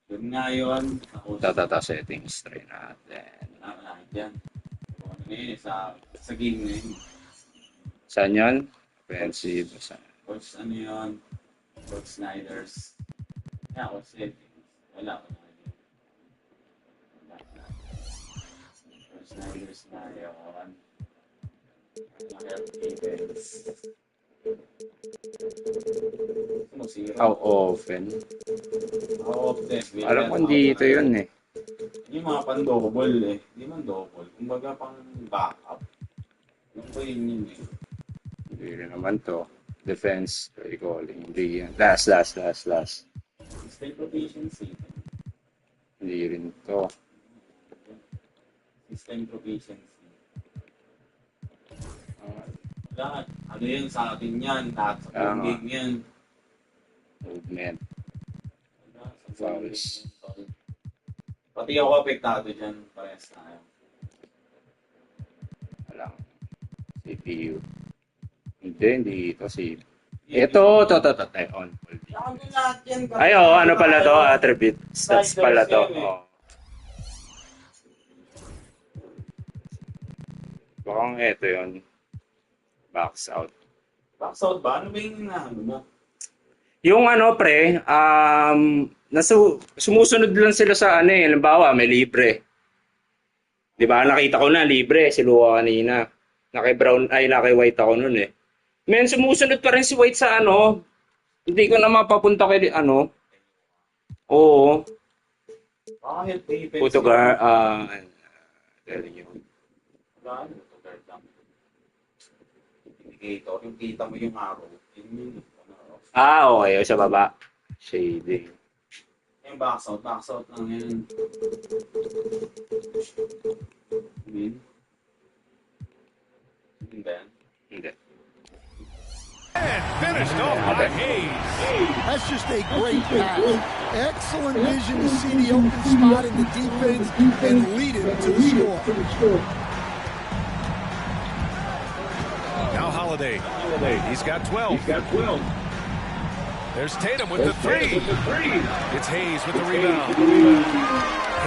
Speaker 2: Yun nga yun.
Speaker 10: Settings. Try natin.
Speaker 2: Yan. Ano yun sa game na yun.
Speaker 10: Saan yun? Offensive.
Speaker 2: Coach ano yun? Coach Snyder's. Yeah, coach settings. Wala ko na yun. Coach Snyder's na yun. Defense.
Speaker 10: How often?
Speaker 2: How often?
Speaker 10: Alam ko dito yun eh.
Speaker 2: Yung mga pan-double eh. Hindi man double. Kumbaga pang backup. Yung ba yun eh.
Speaker 10: Hindi rin naman to. Defense, recalling. Hindi yan. Last.
Speaker 2: System proficiency.
Speaker 10: Hindi rin to.
Speaker 2: System proficiency. Lahat. Ano yun sa atin yan? Lahat sa game yan.
Speaker 10: Movement. Fouls.
Speaker 2: Pati ako apektado dyan. Parehas tayo.
Speaker 10: Walang CPU. Hindi ito si... Ito. On. Ay, ano pala to? Attribute. Stats pala to. Bakang ito yun. Box out.
Speaker 2: Box out ba? Ano ba yung hinahanap mo?
Speaker 10: Yung pre, sumusunod lang sila sa halimbawa, may libre. 'Di ba? Nakita ko na libre si Luka kanina. Naki-white ako noon eh. Men, sumusunod pa rin si White sa Hindi ko na mapapunta kay Oo.
Speaker 2: Bakit defense?
Speaker 10: Putugar, telling you.
Speaker 2: Indicator, yung kita mo yung arrow.
Speaker 10: Okay. Sa baba. Shading.
Speaker 2: Yung box out lang yan. Hindi ba yan?
Speaker 10: Hindi.
Speaker 4: And finished off by Hayes.
Speaker 3: That's just a great pass. Excellent vision to see the open spot in the defense and lead it to the score.
Speaker 5: Now Holiday. He's got 12. There's Tatum with the three. It's Hayes with the rebound.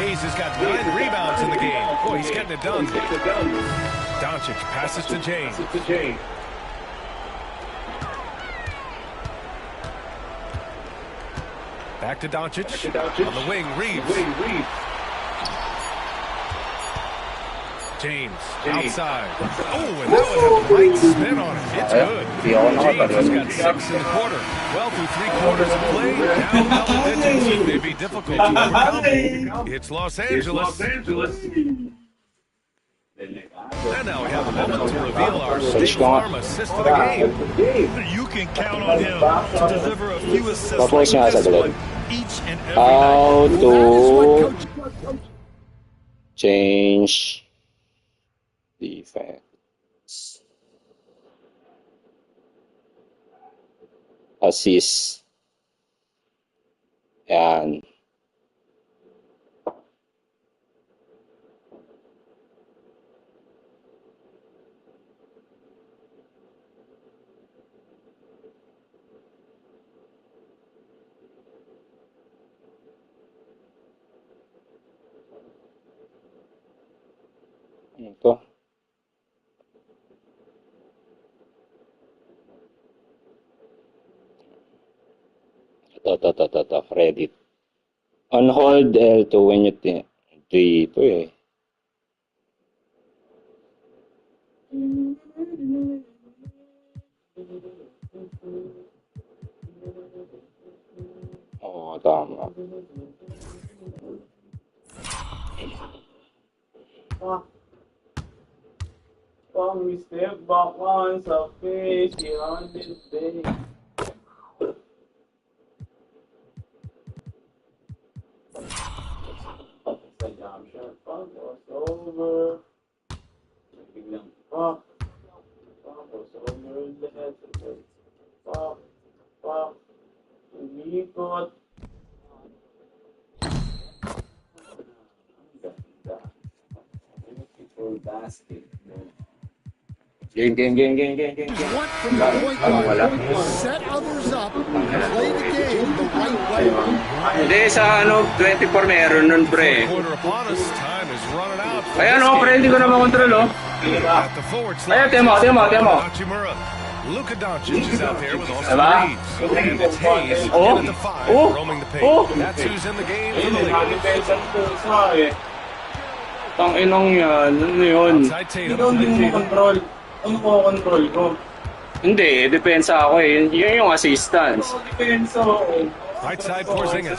Speaker 5: Hayes has got 9 rebounds in the game. Boy, he's getting it done. Doncic passes to James. Back to Doncic. On the wing, Reeves. James outside. Oh, and that one had the right spin on it. It's good. James has got 6 in the quarter. Well, through 3 quarters of play, now double digits may be difficult to overcome. It's Los Angeles. And now we have a moment to reveal our State Farm assist of the game.
Speaker 7: You can count on him to deliver a few assists like this one each and every
Speaker 10: How
Speaker 7: night.
Speaker 10: to change defense. Assist. Yan. Ito. Ito. Credit. On hold L2 when you dito eh. Oo, tama.
Speaker 2: We step back once a face, on this day. Sa jump shot, pag was over. Biglang pop. Pop was over, let's go. Pop. Pop. Umikot. Ang ganda. Beautiful basket.
Speaker 10: Game.
Speaker 3: Want from the point guard to set others up, play the game the right way.
Speaker 10: Hindi, sa 24 meron nun, pre.
Speaker 5: Quarter upon us. Time is running out.
Speaker 10: Ayan, pre, hindi ko na makontrol,
Speaker 5: At the forward
Speaker 10: Ayan,
Speaker 5: slot.
Speaker 10: tiyan mo.
Speaker 5: Hachimura. Luka Doncic is out there with Austin
Speaker 10: Diba?
Speaker 5: Reeves. And it's Hayes
Speaker 10: Oh.
Speaker 5: in at the 5,
Speaker 10: Oh.
Speaker 5: roaming the paint.
Speaker 10: Oh.
Speaker 5: That's who's in the game for the
Speaker 2: Ayun,
Speaker 5: Lakers.
Speaker 2: nakadepensa ko sa eh.
Speaker 10: Tanginang yan. Ano yun?
Speaker 5: Outside Tatum.
Speaker 2: Ikaw hindi mo control. Ano ko control ko?
Speaker 10: Hindi, depensa ako eh. Yun yung assistance.
Speaker 2: Ano depensa ko?
Speaker 5: Right side Porzingis.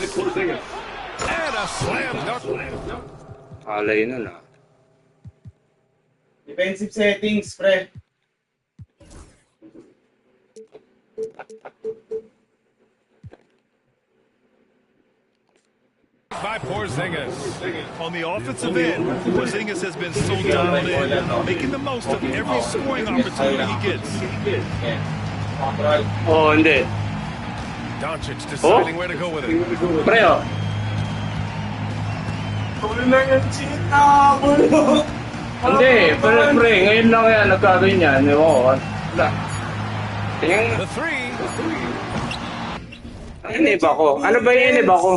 Speaker 5: And a slam dunk.
Speaker 10: Alay nun ah.
Speaker 2: Defensive settings, pre.
Speaker 5: By Porzingis.
Speaker 7: On the offensive end, Porzingis has been so dialed in, making the most of every scoring opportunity he gets.
Speaker 2: Control.
Speaker 10: Oo, hindi.
Speaker 5: Doncic deciding where to go with it.
Speaker 10: Pre, oh.
Speaker 2: Tuloy na yung chita, bro.
Speaker 10: Hindi, pre, ngayon lang yan, nagkagawin yan. Oo, wala. Tingnan,
Speaker 5: The three.
Speaker 10: inib ako. Ano ba yung inib ako?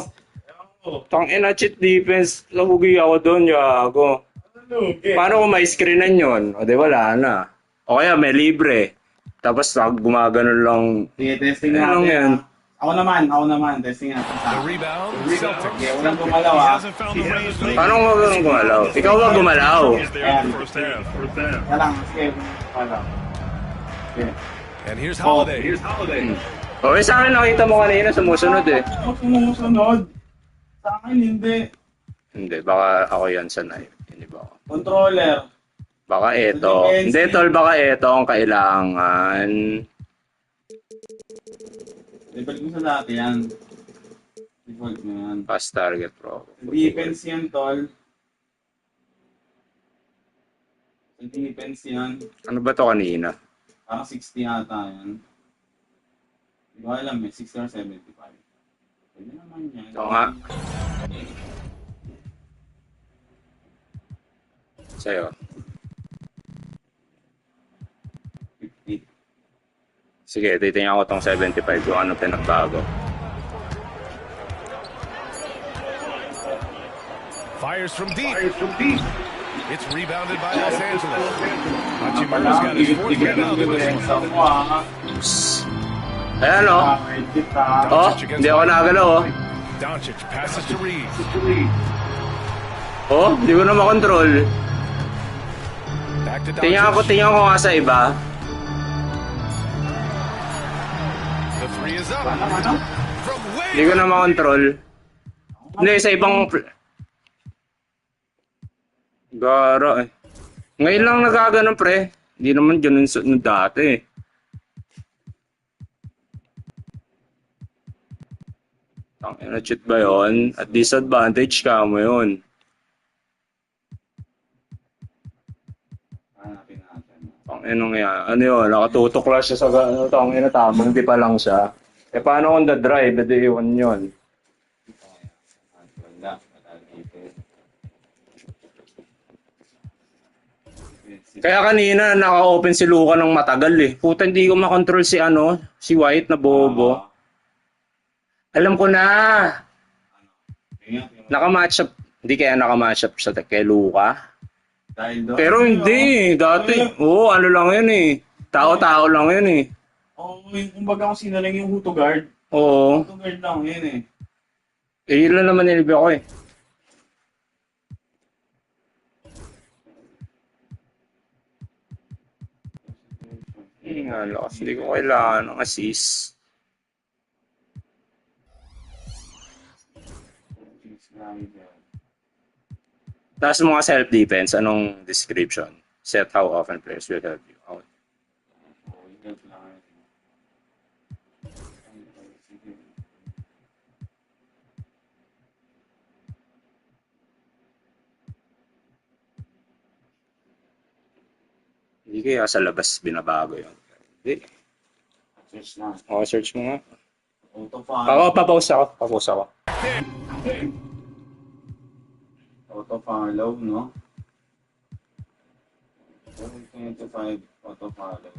Speaker 10: Tangina, cheat defense. Labugi ako doon, yago. Paano kung may screenan yun? O di wala na. O kaya may libre. Tapos gumagano lang.
Speaker 2: Sige, testing
Speaker 10: Ano
Speaker 2: natin.
Speaker 10: yan?
Speaker 2: Ako naman. Testing natin.
Speaker 5: The rebound. Celtics.
Speaker 2: Okay, walang gumalaw
Speaker 7: He
Speaker 2: ah.
Speaker 7: hasn't found the range to
Speaker 10: Paano mo gumalaw? Ikaw ba gumalaw?
Speaker 7: is there in the first half.
Speaker 2: Yan lang, sige. Gumalaw. Okay.
Speaker 5: And here's Holiday.
Speaker 10: O sa akin nakita mo kanina sumusunod eh.
Speaker 2: Ako sumusunod. Sa akin, hindi.
Speaker 10: Hindi, baka ako yan sanay. Hindi ba ako?
Speaker 2: Controller.
Speaker 10: Baka eto. Hindi, tol, baka eto ang kailangan.
Speaker 2: Ibalik mo sa dati yan. Default mo yan.
Speaker 10: Pass target pro.
Speaker 2: Defense yan, tol. Sa defense yan.
Speaker 10: Ano ba to kanina?
Speaker 2: Parang 60 ata yan. Hindi ko alam eh, 60 or 75. Pwede naman yan.
Speaker 10: Oo nga. Sa'yo.
Speaker 2: 50.
Speaker 10: Sige, titingnan ko tong 75 kung ano pinagbago.
Speaker 5: Fires from deep. It's rebounded by Los Angeles. Hachimura's got his fourth rebound in this one.
Speaker 10: Ayan o. Oh, hindi ako nagalaw oh.
Speaker 5: Doncic passes to Reeves.
Speaker 10: Oh, hindi ko na makontrol.
Speaker 5: Back to
Speaker 10: Tingnan
Speaker 5: Doncic.
Speaker 10: ko nga sa iba.
Speaker 5: The three is up. From way
Speaker 10: Hindi ko na makontrol. Hindi, sa ibang... Gara eh. Ngayon lang nagkaganon pre. Hindi naman ganun no dati eh. Tangina, cheat ba yun? At disadvantage ka mo yun.
Speaker 2: Hanapin natin.
Speaker 10: Tangina nga. Ano yun? Nakatutok lang siya sa tangina tamang di pa lang siya. Eh paano kung the-drive? Edi iwan yun.
Speaker 2: Wala. Wala dito.
Speaker 10: Kaya kanina naka-open si Luka ng matagal eh. Puta hindi ko makontrol si si White na bobo. Alam ko na. Naka-match up. Hindi kaya naka-match up sa kay Luka.
Speaker 2: Dahil doon.
Speaker 10: Pero hindi. Dati. Oo, ano lang yun eh. Tao-tao lang yun eh.
Speaker 2: Oo, kumbaga kung sino lang yung Huto guard.
Speaker 10: Oo.
Speaker 2: Huto guard lang yun eh.
Speaker 10: Eh, yun lang naman nilibig ako eh. Lakas. Hindi ko kailangan ng assist. Taas mo nga self-defense, anong description? Set how often players will help you out. Hindi kaya sa labas binabago yun. Hindi.
Speaker 2: Search na.
Speaker 10: Okay, search mo nga.
Speaker 2: Auto-follow.
Speaker 10: Papause ako. Papause ako.
Speaker 2: Auto-follow, no? 25 auto-follow.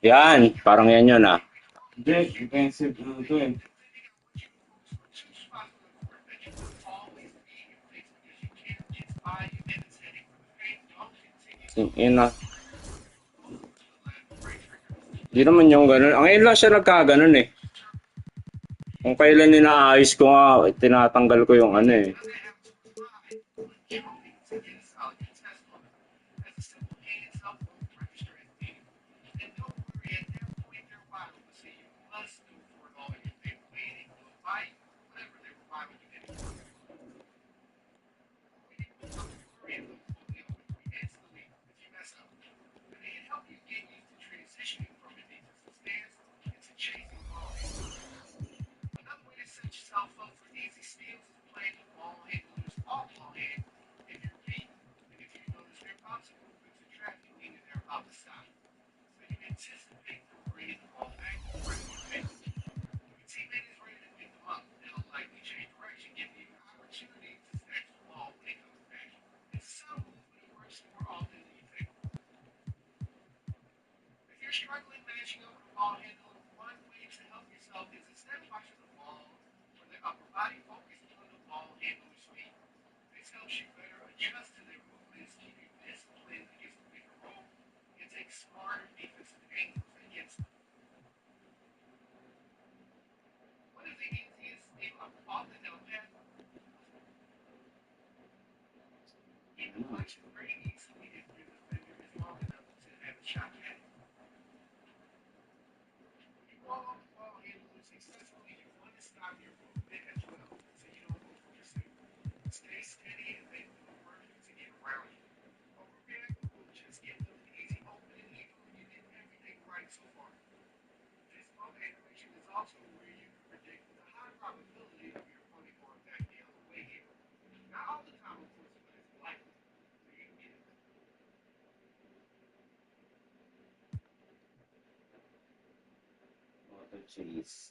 Speaker 10: Yan, parang yan yun ah.
Speaker 2: Hindi, defensive ano to eh.
Speaker 10: Ina. Hindi naman yung ganun. Ang ngayon lang siya nagkaganon eh. Kung kailan ninaayos ko nga, tinatanggal ko yung ano eh. Jeez.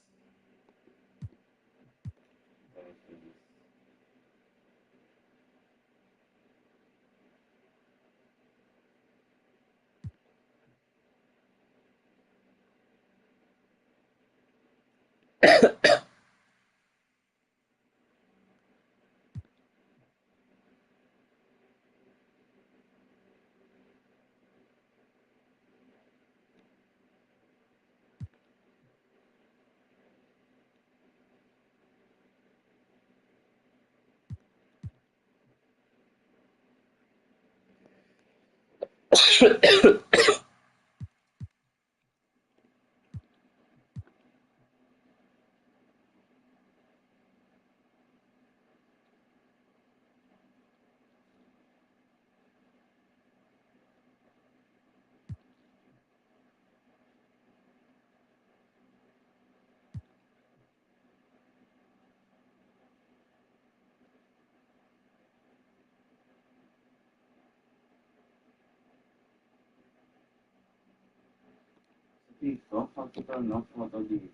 Speaker 2: Dito, pagkita, photo dito.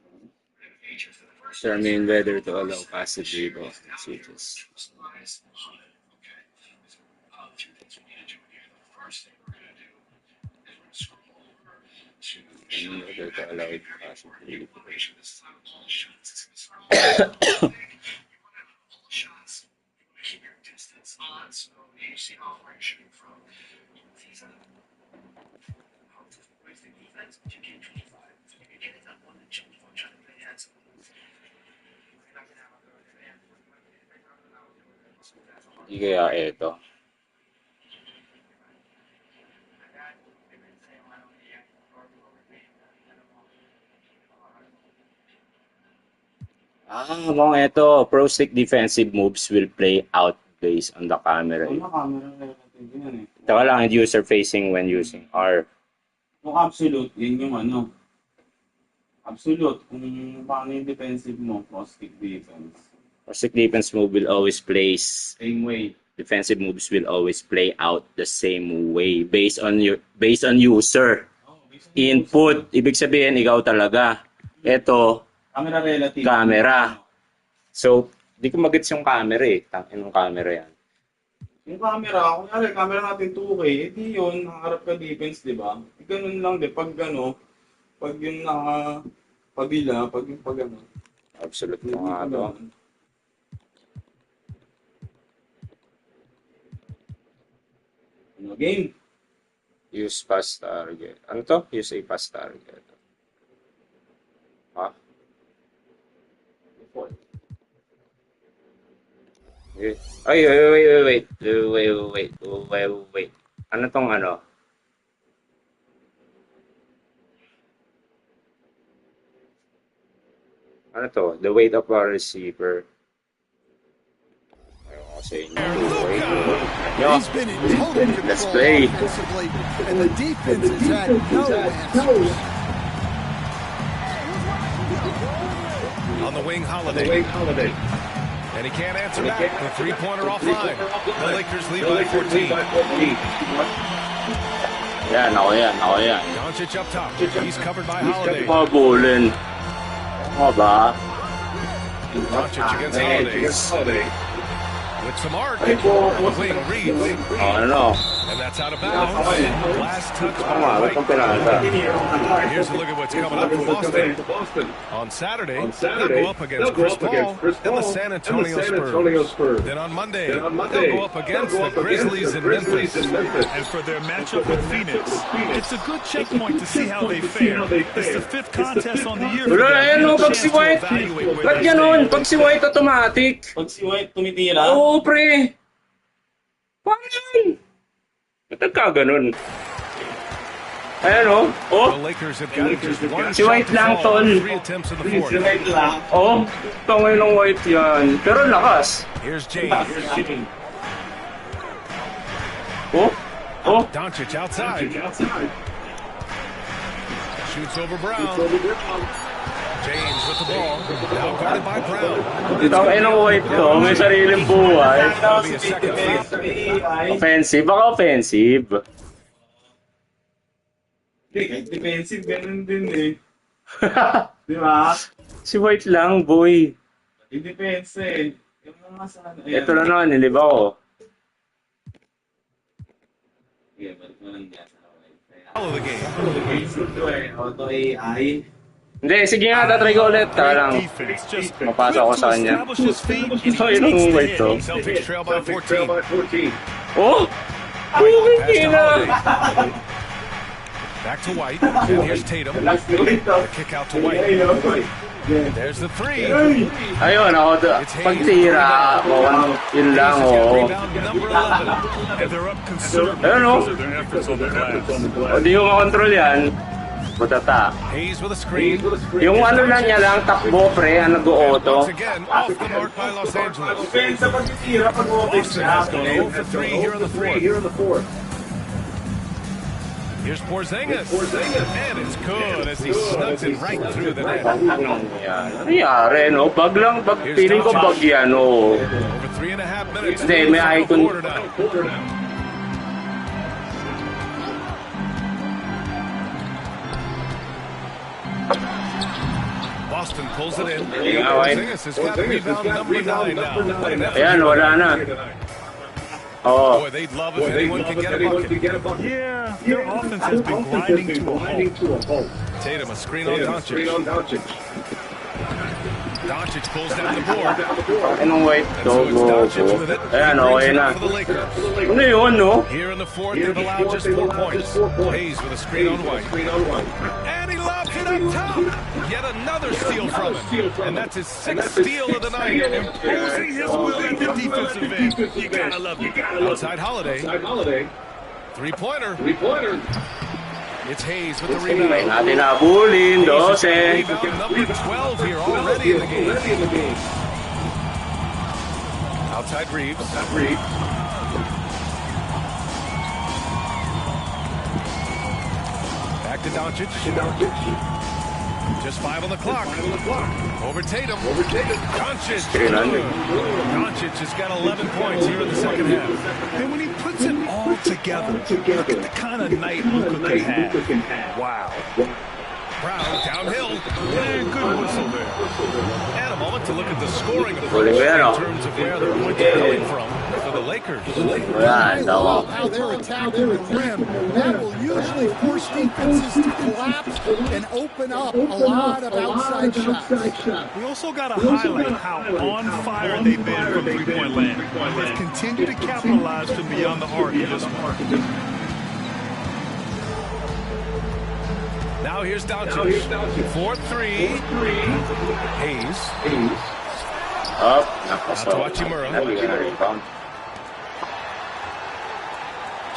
Speaker 10: Determine whether to allow passive rebound switches. Whether to allow passive rebound. Hindi kaya ito. Mukhang ito. Pro stick defensive moves will play out based on the camera.
Speaker 2: Wala camera relative yan eh.
Speaker 10: Taka lang, and user facing when using R.
Speaker 2: Kung absolute, yun yung ano. Absolute, kung paano yung defensive mo, pro-stick defense.
Speaker 10: Pro stick defense move will always place.
Speaker 2: Same way.
Speaker 10: Defensive moves will always play out the same way based on user input. Ibig sabihin, ikaw talaga. Ito,
Speaker 2: Camera relative.
Speaker 10: camera. So, di ko magets yung camera eh. Tangin ng camera yan.
Speaker 2: Yung camera, kunyari, camera natin 2K, edi yun, nakaharap ka defense, di ba? Ganun lang, di. Pag gano, pag yung nakapabila, pag yung pag ano.
Speaker 10: Absolute mo nga ito.
Speaker 2: Ano, game?
Speaker 10: Use pass target. Ano to? Use a pass target. Ha? Ay, wait. Ano tong ano? Ano to? The weight of our receiver. Ayaw ko sa inyo.
Speaker 3: He's been in total
Speaker 10: Let's
Speaker 3: control
Speaker 10: play.
Speaker 3: offensively, and the defense has had no answers.
Speaker 5: On the wing, Holiday. And he can't answer back. The three-pointer offline. The Lakers lead by 14.
Speaker 10: Yan, ako yan.
Speaker 5: Doncic up top. He's covered by Holiday.
Speaker 10: Pabulin. Ano ba?
Speaker 5: Doncic against Holiday. With some arc. The wing reads.
Speaker 10: Ano?
Speaker 5: And that's out of bounds. Last touch by
Speaker 10: Tama, itong pinasa.
Speaker 5: Here's a look at what's coming up for Boston. On Saturday, they'll go up against Chris Paul and the San Antonio Spurs. Then on Monday, they'll go up against the Grizzlies in Memphis.
Speaker 7: As for their matchup with Phoenix, it's a good checkpoint to see how they fare. It's the fifth contest on the year.
Speaker 10: Wala, ano, pag si White, ba't ganon? Pag si White automatic.
Speaker 2: Pag si White tumitira,
Speaker 10: Oo, pre. Paano yun? Ba't nagkaganon? Ayan o. Oh,
Speaker 5: The Lakers have got just one
Speaker 10: si White lang, tol.
Speaker 5: 3 attempts in the fourth.
Speaker 10: Oh, tangay ng White yan. Pero lakas.
Speaker 5: Here's James.
Speaker 10: Oh.
Speaker 5: Doncic outside. Shoots over Brown. James with the ball. Now guarded by Brown.
Speaker 10: Tangay ng White to. May sariling buhay.
Speaker 5: That'll be a second free.
Speaker 10: Offensive. Baka offensive.
Speaker 2: defensive, ganun din eh. Di ba?
Speaker 10: Si White lang, boy.
Speaker 2: Yung depensa eh. Yung mga sana.
Speaker 10: Ito na naman, niliba ko.
Speaker 2: Okay, balik mo lang dyan.
Speaker 5: Follow the game.
Speaker 2: Auto AI.
Speaker 10: Hindi, sige nga, tatry ko ulit. Taka lang, mapasa ko sa kanya. So, yun ang White to.
Speaker 5: Celtics trail by 14.
Speaker 10: Oh! Okay na!
Speaker 5: Back to White. And here's Tatum. The kick out to White. There's the three.
Speaker 10: Ayun, ako, pagtira, yun lang, oo. Ayun, o. O, di ko makontrol yan. Butata.
Speaker 5: Hayes with a screen.
Speaker 10: Yung ano lang niya lang, takbo, pre, ang nag-auto.
Speaker 5: Once again, off the mark by Los Angeles.
Speaker 2: Depensa pagtitira pag
Speaker 5: Boston has gone 0 for 3 here in the fourth. Here's Porzingis. And it's good as he snugs it right through the net.
Speaker 10: Ano nangyari, no? Bag lang, feeling ko bag yan, no?
Speaker 5: Over 3.5 minutes.
Speaker 10: Hindi, may icon.
Speaker 5: Boston pulls it in.
Speaker 10: White.
Speaker 5: Porzingis has got rebound number 9 now.
Speaker 10: Ayan, wala na. Oh.
Speaker 5: Boy, they'd love if anyone could get a bucket.
Speaker 7: Yeah, their offense has been grinding to a halt.
Speaker 5: Tatum, a screen on Doncic. Doncic pulls down the board.
Speaker 10: Anong White? Go. Ayan, okay na. Ano yun, no?
Speaker 5: Here in the fourth, they've allowed just 4 points. Hayes with a screen on White. And he lobs it up top. Yet another steal from him. And that's his 6th steal of the night.
Speaker 7: Imposing his will at the defensive end. You gotta love it.
Speaker 5: Outside Holiday. Three-pointer. It's Hayes with the
Speaker 10: May
Speaker 5: rebound.
Speaker 10: natin nabulin, 12.
Speaker 5: Rebound number 12 here already in the game. Outside Reeves. Back to Doncic. Just 5 on the clock. Over Tatum. Doncic. Doncic has got 11 points here in the second half.
Speaker 7: And when he puts it all together, look at the kind of night Luka can have. Wow.
Speaker 5: Brown downhill.
Speaker 7: And good whistle there.
Speaker 5: And a moment to look at the scoring approach in terms of where the points are coming from for the Lakers.
Speaker 3: I love how they're attacking the rim. That will usually force defenses to collapse and open up a lot of outside shots.
Speaker 7: We also got to highlight how on fire they've been from three-point land. They've continued to capitalize from beyond the arc in this one.
Speaker 5: Now here's Doncic. 4-3. Hayes.
Speaker 10: Up.
Speaker 5: Out to Hachimura.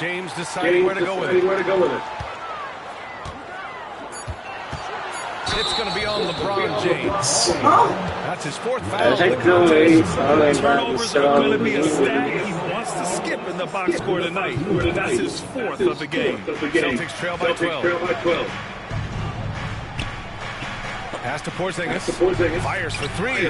Speaker 5: James deciding where to go with it. It's going to be on LeBron James. That's his 4th foul.
Speaker 7: Turnovers are going to be a stat he wants to skip in the box score tonight. That's his 4th of the game.
Speaker 5: Celtics trail by 12. Pass to Porzingis. Fires for 3.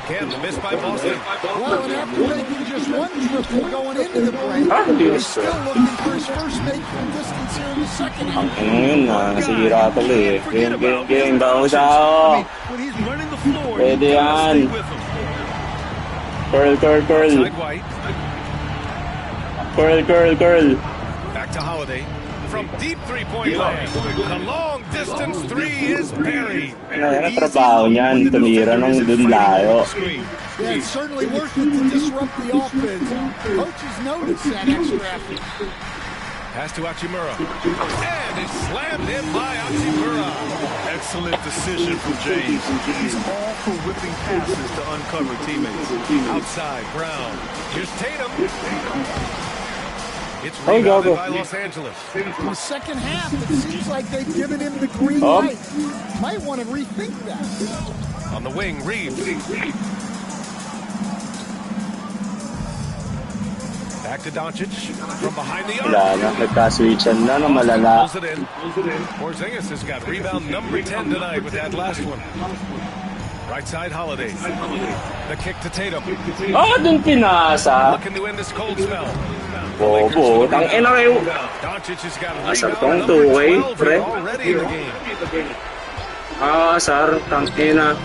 Speaker 5: Again, the miss by Boston.
Speaker 3: Well, and after making just one triple going into the break, he's still looking for his first make from distance here in the second half.
Speaker 10: Yun na, nasira tuloy eh. Game, bago siya ako. Pwede yan. Curl.
Speaker 5: Back to Holiday. From deep three-point line. The long-distance 3 is buried.
Speaker 10: Trabaho niyan, tumira nung dun layo.
Speaker 3: Yeah, it's certainly worth it to disrupt the offense. Coaches notice that extra effort.
Speaker 5: Pass to Hachimura. And it's slammed in by Hachimura.
Speaker 7: Excellent decision from James. He's all for whipping passes to uncover teammates.
Speaker 5: Outside, Brown. Here's Tatum. It's rebounded by Los Angeles.
Speaker 3: In the second half, it seems like they've given him the green light. Might want to rethink that.
Speaker 5: On the wing, Reeves. Back to Doncic. From behind the arc.
Speaker 10: Wala na, nagka-switchan na malala.
Speaker 5: Pulls it in. Porzingis has got rebound number 10 tonight with that last one. Right side, Holiday. The kick to Tatum.
Speaker 10: Dun pinasa.
Speaker 5: Looking to end this cold spell.
Speaker 10: Bobo, tangina kayo.
Speaker 5: Doncic has got
Speaker 10: Asar
Speaker 5: rebound
Speaker 10: tong
Speaker 5: number
Speaker 10: 2-way,
Speaker 5: 12
Speaker 10: pre.
Speaker 5: already in the game.
Speaker 10: Sar, tangina.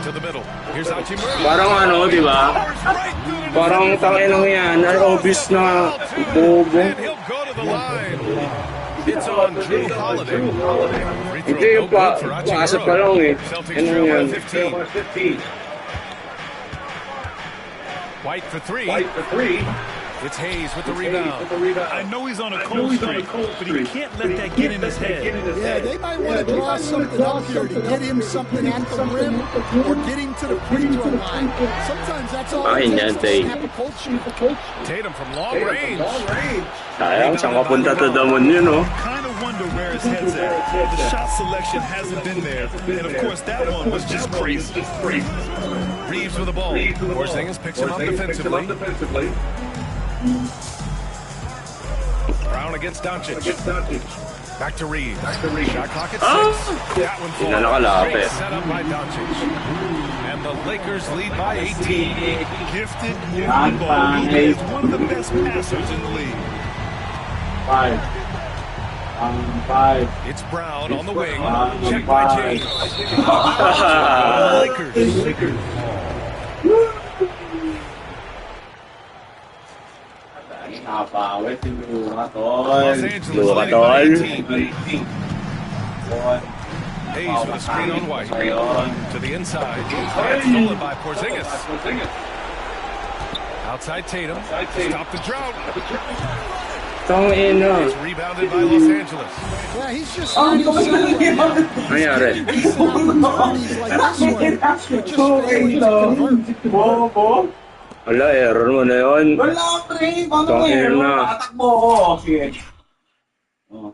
Speaker 5: To the middle. Here's Hachimura.
Speaker 10: Parang ano, di ba? Parang tanginang yan. Obvious na bobo.
Speaker 5: And he'll go to the line. It's on Drew Holiday.
Speaker 10: Hindi yung paasa pa lang eh.
Speaker 5: Celtics
Speaker 10: Ano
Speaker 5: trail
Speaker 10: yan?
Speaker 5: by 15. White for three. It's Hayes with the rebound.
Speaker 7: I know he's on a cold streak, but he can't let that get in his head.
Speaker 3: Yeah, they might want to draw something up here to get him something at the rim or get him to the free throw line. Sometimes that's all it takes to snap a cold streak.
Speaker 5: Tatum from long range.
Speaker 10: Sayang, saan kapunta to Damon yun, oh.
Speaker 7: Kind of wonder where his head's at. The shot selection hasn't been there, and of course that one was just crazy.
Speaker 5: Reeves with the ball. Porzingis picks him up defensively. Brown against Doncic. Back to Reeves. Shot clock at 6. That one falls. Great set up by Doncic. And the Lakers lead by 18.
Speaker 7: Gifted moving ball. He is one of the best passers in the league.
Speaker 2: 5.
Speaker 5: It's Brown on the wing. Check by James. Lakers.
Speaker 2: Napawit si Luka, tol.
Speaker 5: Los Angeles
Speaker 10: Luka,
Speaker 5: leading by
Speaker 10: tol.
Speaker 5: 18. Hayes with a screen on White. To the inside. And stolen by Porzingis. Outside Tatum. Stop the drought. It's rebounded by Los Angeles.
Speaker 3: Yeah, he's just letting himself
Speaker 10: Nangyari?
Speaker 3: decent opportunities like this one, but just failing to convert.
Speaker 2: Bobo.
Speaker 10: Wala, error mo na yun.
Speaker 2: Wala, pre. Paano mo
Speaker 10: Tangina
Speaker 2: yun?
Speaker 10: na.
Speaker 2: Natakbo ko. Sige. Oh.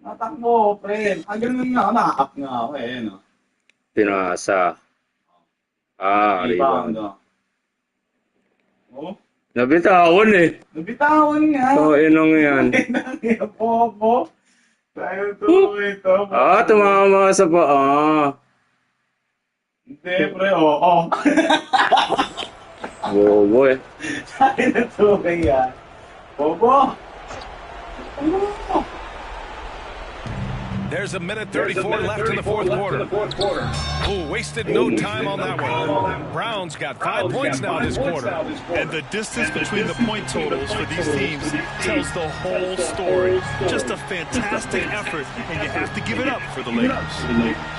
Speaker 2: Natakbo ko, pre. Ganun nga ako. Nakakap nga ako eh. No?
Speaker 10: Pinasa. Rebound.
Speaker 2: Oh.
Speaker 10: Nabitawan eh.
Speaker 2: Nabitawan nga.
Speaker 10: Inong yan.
Speaker 2: Bobo. Tayo to ito.
Speaker 10: Tumama sa paa.
Speaker 2: Hindi, pre. Oo.
Speaker 10: Bobo eh.
Speaker 2: Tayo na to kaya. Bobo.
Speaker 5: There's a minute 34 left in the fourth quarter. Oh, wasted no time on that one. Brown's got 5 points now this quarter.
Speaker 7: And the distance between the point totals for these teams tells the whole story. Just a fantastic effort, and you have to give it up for the Lakers.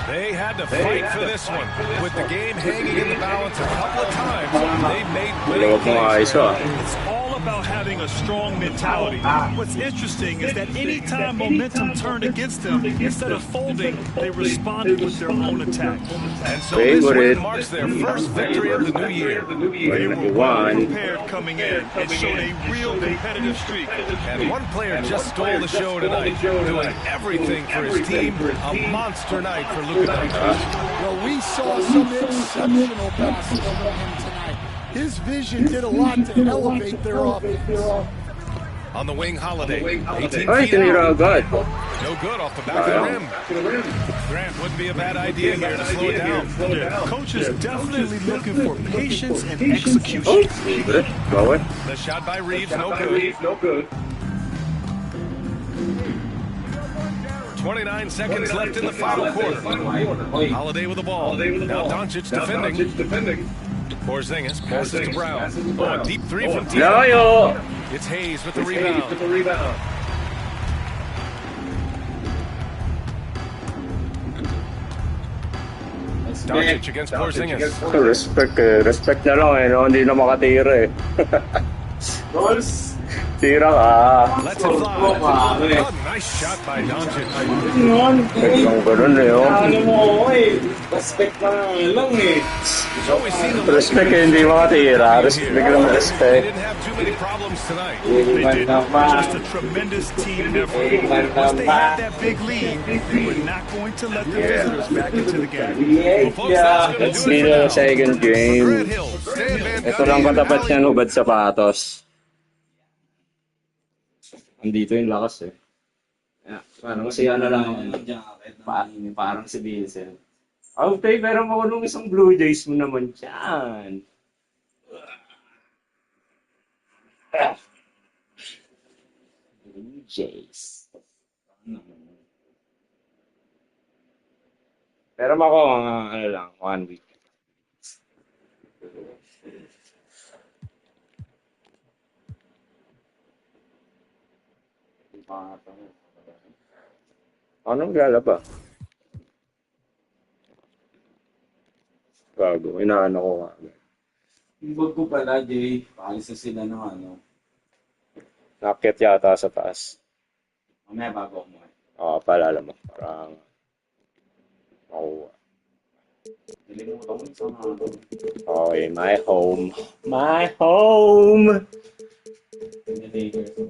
Speaker 5: They had to fight for this one. With the game hanging in the balance a couple of times, they've made winning plays.
Speaker 7: It's all about having a strong mentality. What's interesting is that any time momentum turned against them, instead of folding, they responded with their own attack.
Speaker 5: And so this win marks their first victory of the new year.
Speaker 7: They were well prepared coming in and showed a real competitive streak.
Speaker 5: And one player just stole the show tonight, doing everything for his team. A monster night for Luka Doncic.
Speaker 3: Well, we saw some exceptional passes from him tonight. His vision did a lot to elevate their offense.
Speaker 5: On the wing, Holiday. 18
Speaker 10: Ay,
Speaker 5: feet
Speaker 10: tinira
Speaker 5: out.
Speaker 10: agad.
Speaker 5: No good off the back of the rim. Grant wouldn't be a bad idea here to slow it down.
Speaker 7: Yeah, coach is definitely looking for patience and execution.
Speaker 10: Libre. Bawal.
Speaker 5: The shot by Reeves, no good. 29 seconds left in the final quarter. Holiday with the ball. Now Doncic defending. Porzingis passes to Brown. Oh, a deep three from Tatum.
Speaker 10: Layo.
Speaker 5: It's Hayes with the rebound. Doncic against Porzingis.
Speaker 10: Respect na lang eh, no? Hindi na makatira eh.
Speaker 2: Rolls.
Speaker 10: Tira ka.
Speaker 5: Lets it fly. Oh, nice shot by Doncic.
Speaker 10: Ganun eh, oh.
Speaker 2: Ano mo eh. Respect na lang eh.
Speaker 5: So we see the
Speaker 10: Respect eh, hindi makatira. Respect ng
Speaker 5: They
Speaker 10: respect.
Speaker 5: didn't have too many problems tonight.
Speaker 7: They did just a tremendous team effort. Once they had that big lead, they were not going to let the visitors back into the game.
Speaker 5: Well, folks, that's going to do it for now.
Speaker 10: Second
Speaker 5: For
Speaker 10: game.
Speaker 5: Grant Hill, Stan Van
Speaker 10: Ito lang
Speaker 5: Gundy,
Speaker 10: katapat niya ng ubad sapatos. Andito yung lakas eh. Yeah, parang si ano lang. Parang si Vincent. Okay, pero makulong isang Blue Jays mo naman dyan. Blue Jays. Pero ako, ano lang, 1 week. Anong lalaba? Bago, inaano ko nga.
Speaker 2: Yung bag ko pala, Jay, paalis na sila ng ano.
Speaker 10: Nakakit yata sa taas.
Speaker 2: Mamaya bago ako mo.
Speaker 10: Oo, paalala mo. Parang makuha.
Speaker 2: Nilimutan ko sa mga.
Speaker 10: Okay, my home. My home!
Speaker 2: Yung Lakers na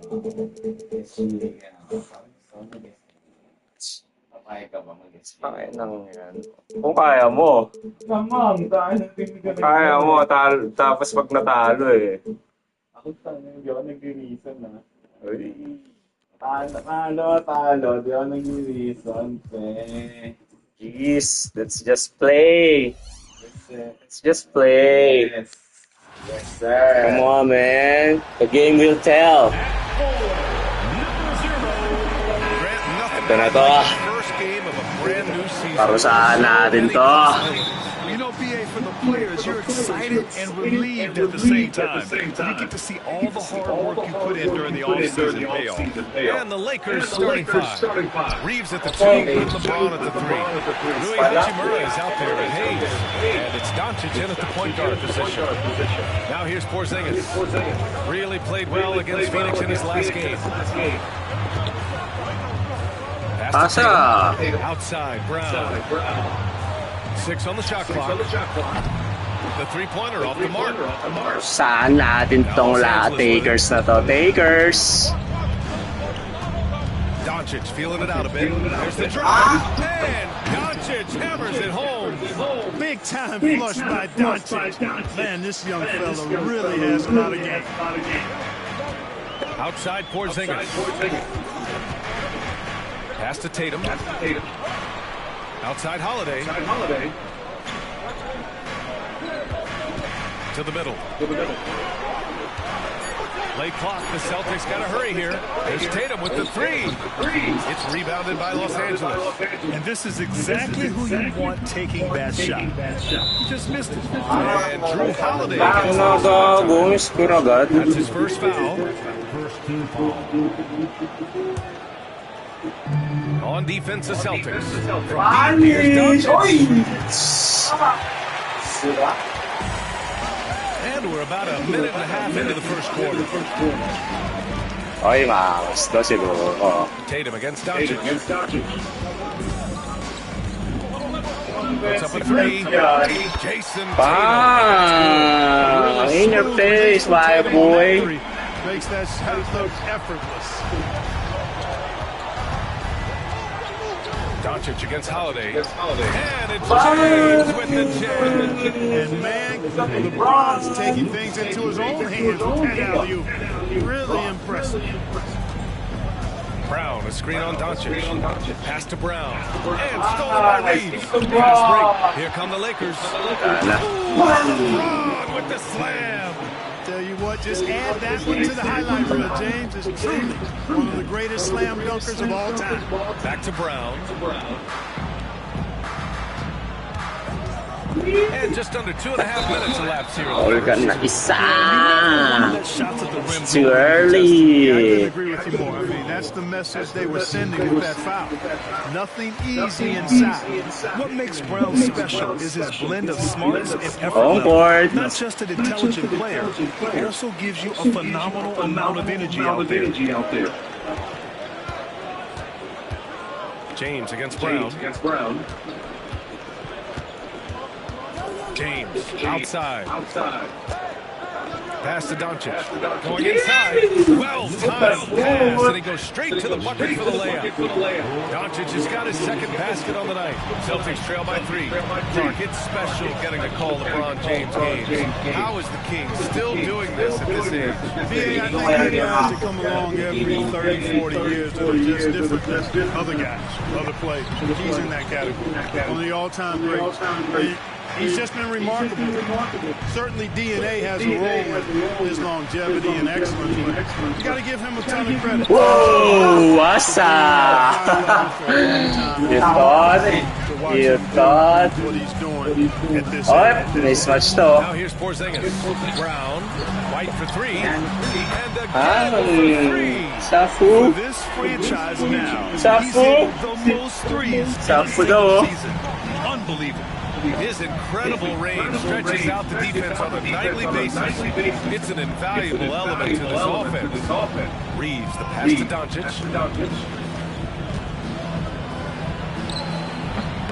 Speaker 2: papayag ka ba mag-guess?
Speaker 10: Ay, nang yan. Kung kaya mo.
Speaker 2: Mamang, dahil nagtimigan.
Speaker 10: Kaya mo, tapos pag natalo eh.
Speaker 2: Ako sana, hindi ako nag-reason na.
Speaker 10: Uy.
Speaker 2: Talo, di ako nag-reason,
Speaker 10: Jeez, let's just play. Let's just play.
Speaker 2: Yes, sir.
Speaker 10: Come on, man. The game will tell. Ito na to. Parusahan natin to.
Speaker 7: You know, BA, for the players, you're excited and relieved at the same time. You get to see all the hard work you put in during the offseason pay off.
Speaker 5: And the Lakers starting five. Reeves at the 2, and LeBron at the 3. Rui Hachimura is out there with Hayes. And it's Doncic in at the point guard position. Now here's Porzingis. Really played well against Phoenix in his last game.
Speaker 10: Pasa.
Speaker 5: Outside, Brown. 6 on the shot clock. The three-pointer off the mark.
Speaker 10: Saan natin tong Takers na to? Takers!
Speaker 5: Doncic feeling it out a bit. There's the drive. And Doncic hammers it home.
Speaker 7: Big time flush by Doncic. Man, this young fella really has a lot of game.
Speaker 5: Outside Porzingis. Pass to Tatum. Outside Holiday. To the middle. Late clock. The Celtics got to hurry here. There's Tatum with the 3. It's rebounded by Los Angeles.
Speaker 7: And this is exactly who you want taking that shot. He just missed it.
Speaker 5: And Drew Holiday. That's his first foul. On defense, the Celtics. From deep, here's Doncic. And we're about a minute and a half into the first quarter.
Speaker 10: Oy, mas do siguro.
Speaker 5: Tatum against Doncic. Puts up a 3. Jason
Speaker 10: Tatum. In your face, my boy.
Speaker 7: Makes that shot look effortless.
Speaker 5: Doncic against Holiday. And it's James with the jam.
Speaker 7: And man, LeBron's taking things into his own hands with that alley-oop. Really impressive.
Speaker 5: Brown, a screen on Doncic. Pass to Brown. And stolen by Reeves. Fast break. Here come the Lakers. LeBron with the slam.
Speaker 7: Tell you what, just add that one to the highlight reel. James is truly one of the greatest slam dunkers of all time.
Speaker 5: Back to Brown. And just under 2.5 minutes elapsed here.
Speaker 10: All ka na isa. It's too early.
Speaker 7: I couldn't agree with you more. I mean, that's the message they were sending with that foul. Nothing easy inside. What makes Brown special is his blend of smarts and effort. Not just an intelligent player, he also gives you a phenomenal amount of energy out there.
Speaker 5: James against Brown. James outside. Pass to Doncic. Going inside. Well-timed pass, and he goes straight to the bucket for the layup. Doncic has got his second basket on the night. Celtics trail by 3. Clark, it's special getting to call LeBron James games. How is the King still doing this at this age?
Speaker 7: I think there are guys that come along every 30, 40 years that are just different than other guys, other players. He's in that category. One of the all-time greats. He's just been remarkable. Certainly DNA has a role in his longevity and excellence, but you got to give him a ton of credit.
Speaker 6: Whoa, asa! You thought.
Speaker 7: What he's doing at this
Speaker 6: nice match to.
Speaker 5: Now here's Porzingis. Brown, White for three, and again for three.
Speaker 6: Safu.
Speaker 7: For this franchise now,
Speaker 6: Safu.
Speaker 7: he's hit the most threes
Speaker 6: Safu
Speaker 7: in
Speaker 6: daw.
Speaker 7: a season. Unbelievable.
Speaker 5: His incredible range stretches out the defense on a nightly basis. It's an invaluable element to this offense. Reeves, the pass to Doncic.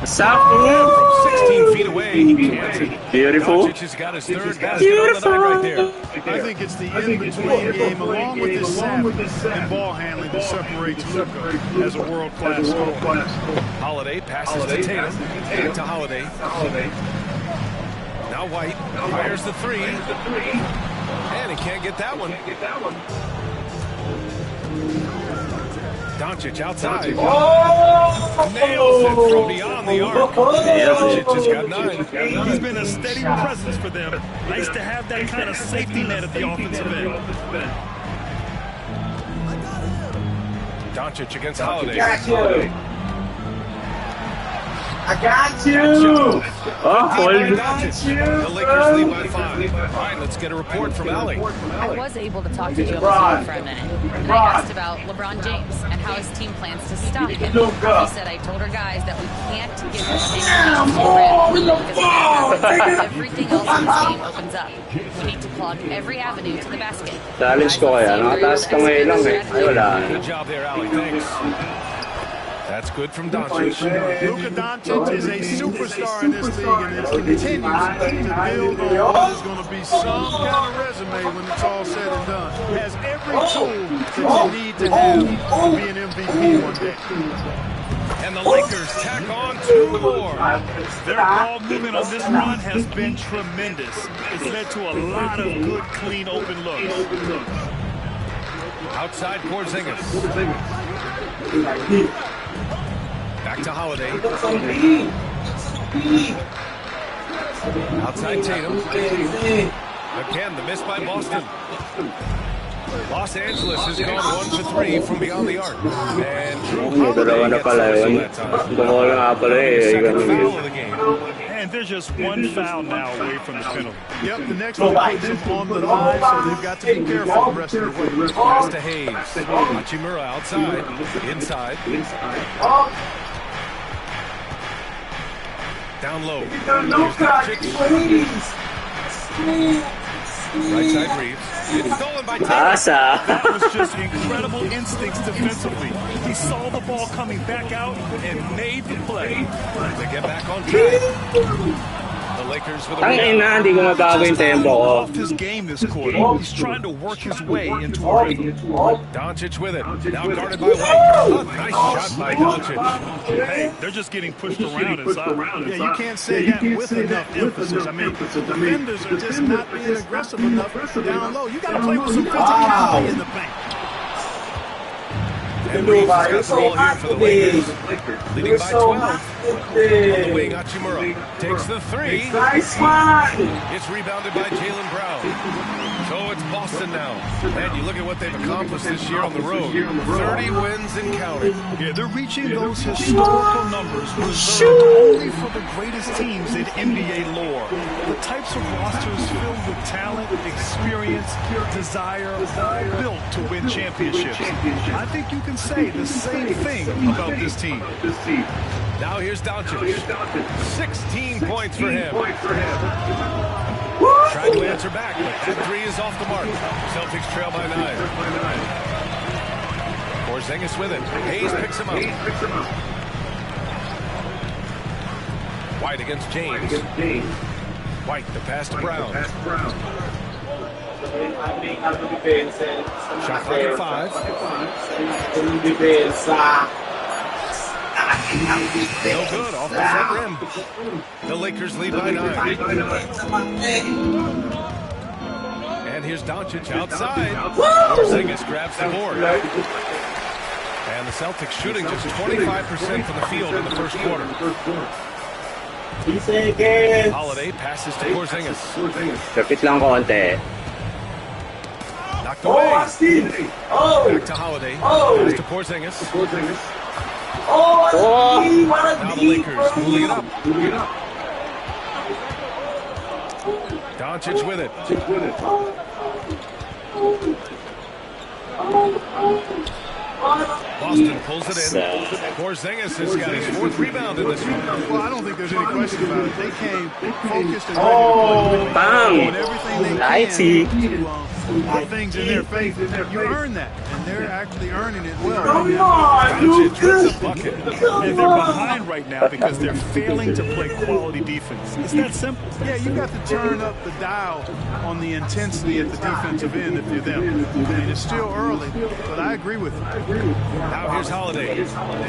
Speaker 5: From 16 feet away, he can't.
Speaker 6: Beautiful.
Speaker 5: Doncic has got his third basket on the night right there.
Speaker 7: I think it's the in-between game, along with his savvy and ball handling, that separates Luka as a world-class scorer.
Speaker 5: Holiday passes to Tatum. Back to Holiday. Now White fires the three. And he can't get that one. Doncic outside. Nails it from beyond the arc. Doncic has got 9.
Speaker 7: He's been a steady presence for them. Nice to have that kind of safety net at the offensive end.
Speaker 5: Doncic against Holiday.
Speaker 2: I got you!
Speaker 5: The Lakers lead by 5. All right, let's get a report from Allie.
Speaker 1: I was able to talk to Joe Mazzulla for a minute, and I asked about LeBron James and how his team plans to stop him. He said, I told our guys that we can't give him any chance to rim, because everything else in this game opens up. We need to plug every avenue to the basket.
Speaker 6: Challenge ko kaya, nakataas ka ngayon lang eh. Ay, wala.
Speaker 5: Good job there, Allie. Thanks. That's good from Doncic.
Speaker 7: Luka Doncic is a superstar in this league, and it continues to build on what is going to be some kind of resume when it's all said and done. Has every tool that you need to have to be an MVP one day.
Speaker 5: And the Lakers tack on 2 more.
Speaker 7: Their ball movement on this run has been tremendous. It's led to a lot of good, clean, open looks.
Speaker 5: Outside Porzingis. Back to Holiday. Outside Tatum. Again, the miss by Boston. Los Angeles has gone 1 for 3 from beyond the arc. And Drew Holiday gets that time. Second foul of the game.
Speaker 7: And there's just one foul now away from the penalty. Yep, the next one puts him on the line, so they've got to be careful the rest of the way.
Speaker 5: Pass to Hayes. Hachimura outside. Inside. Down low. Right side Reeves. It's stolen by Tatum.
Speaker 7: That was just incredible instincts defensively. He saw the ball coming back out and made the play.
Speaker 5: They get back on track. The Lakers with a
Speaker 6: Tangina, hindi ko mabago yung tempo ko.
Speaker 7: Off his game this quarter. He's trying to work his way into a rhythm.
Speaker 5: Doncic with it. Now guarded by White. Nice shot by Doncic.
Speaker 7: Hey, they're just getting pushed around inside. Yeah, you can't say that with enough emphasis. I mean, defenders are just not being aggressive enough down low. You got to play with some physicality in the paint.
Speaker 5: And Reeves has got the ball here for the Lakers. Leading by 12. On the wing, Hachimura takes the 3. It's rebounded by Jaylen Brown. So it's Boston now. And you look at what they've accomplished this year on the road. 30 wins and counting.
Speaker 7: Yeah, they're reaching those historical numbers reserved only for the greatest teams in NBA lore. The types of rosters filled with talent, experience, desire, built to win championships. I think you can say the same thing about this team.
Speaker 5: Now here's Doncic. 16 points for him. Tried to answer back, but that 3 is off the mark. Celtics trail by 9. Porzingis with it. Hayes picks him up. White against James. White, the pass to Brown. Shot clock at 5. No good, off the front rim. The Lakers lead by 9. And here's Doncic outside. Porzingis grabs the board. And the Celtics shooting just 25% from the field in the first quarter. Holiday passes to Porzingis.
Speaker 6: Kapit lang konti.
Speaker 5: Knocked away. Back to Holiday. Pass to Porzingis. Now the Lakers moving it up. Doncic with it. Boston pulls it in. Porzingis has got his 4th rebound in this one.
Speaker 7: Well, I don't think there's any question about it. They came focused and ready to play.
Speaker 6: Bang!
Speaker 7: Doing everything they can to put things in their face. You earn that, and they're actually earning it well.
Speaker 2: Come on, Lucas!
Speaker 7: And they're behind right now because they're failing to play quality defense. It's that simple. Yeah, you got to turn up the dial on the intensity at the defensive end if you're them. I mean, it's still early, but I agree with you.
Speaker 5: Now here's Holiday.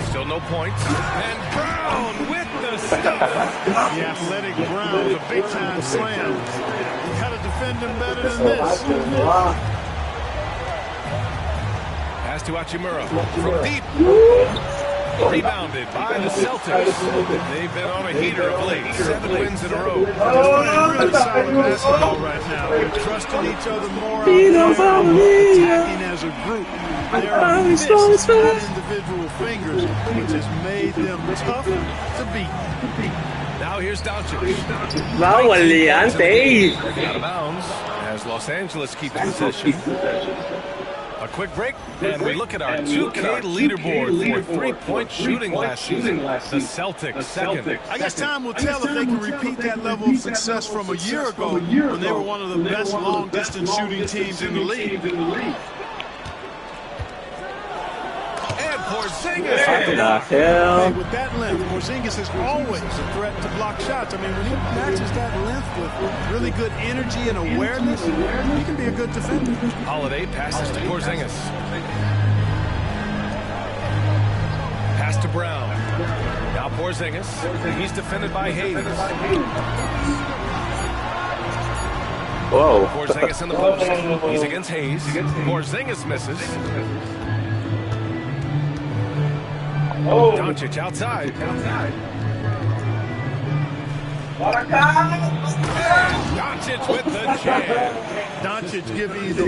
Speaker 5: Still no points. And Brown with the stuff.
Speaker 7: The athletic Brown, a big-time slam. You got to defend him better than this.
Speaker 5: Pass to Hachimura from deep. Rebounded by the Celtics. They've been on a heater of late. 7 wins in a row.
Speaker 7: They're playing really solid basketball right now. They're trusting each other more. Attacking as a group. They're missed, not individual fingers, which has made them tough to beat.
Speaker 5: Now here's Doncic.
Speaker 6: Bawal yan, Tay.
Speaker 5: Out of bounds as Los Angeles keeps possession. A quick break, and we look at our 2K leaderboard for 3-point shooting last season. The Celtics second.
Speaker 7: I guess time will tell if they can repeat that level of success from a year ago when they were one of the best long-distance shooting teams in the league.
Speaker 5: Porzingis.
Speaker 7: With that length, Porzingis is always a threat to block shots. I mean, when he matches that length with really good energy and awareness, he can be a good defender.
Speaker 5: Holiday passes to Porzingis. Pass to Brown. Now Porzingis. He's defended by Hayes.
Speaker 6: Whoa.
Speaker 5: Porzingis in the post. He's against Hayes. Porzingis misses. Doncic outside. Doncic with the jam.
Speaker 7: Doncic giving you the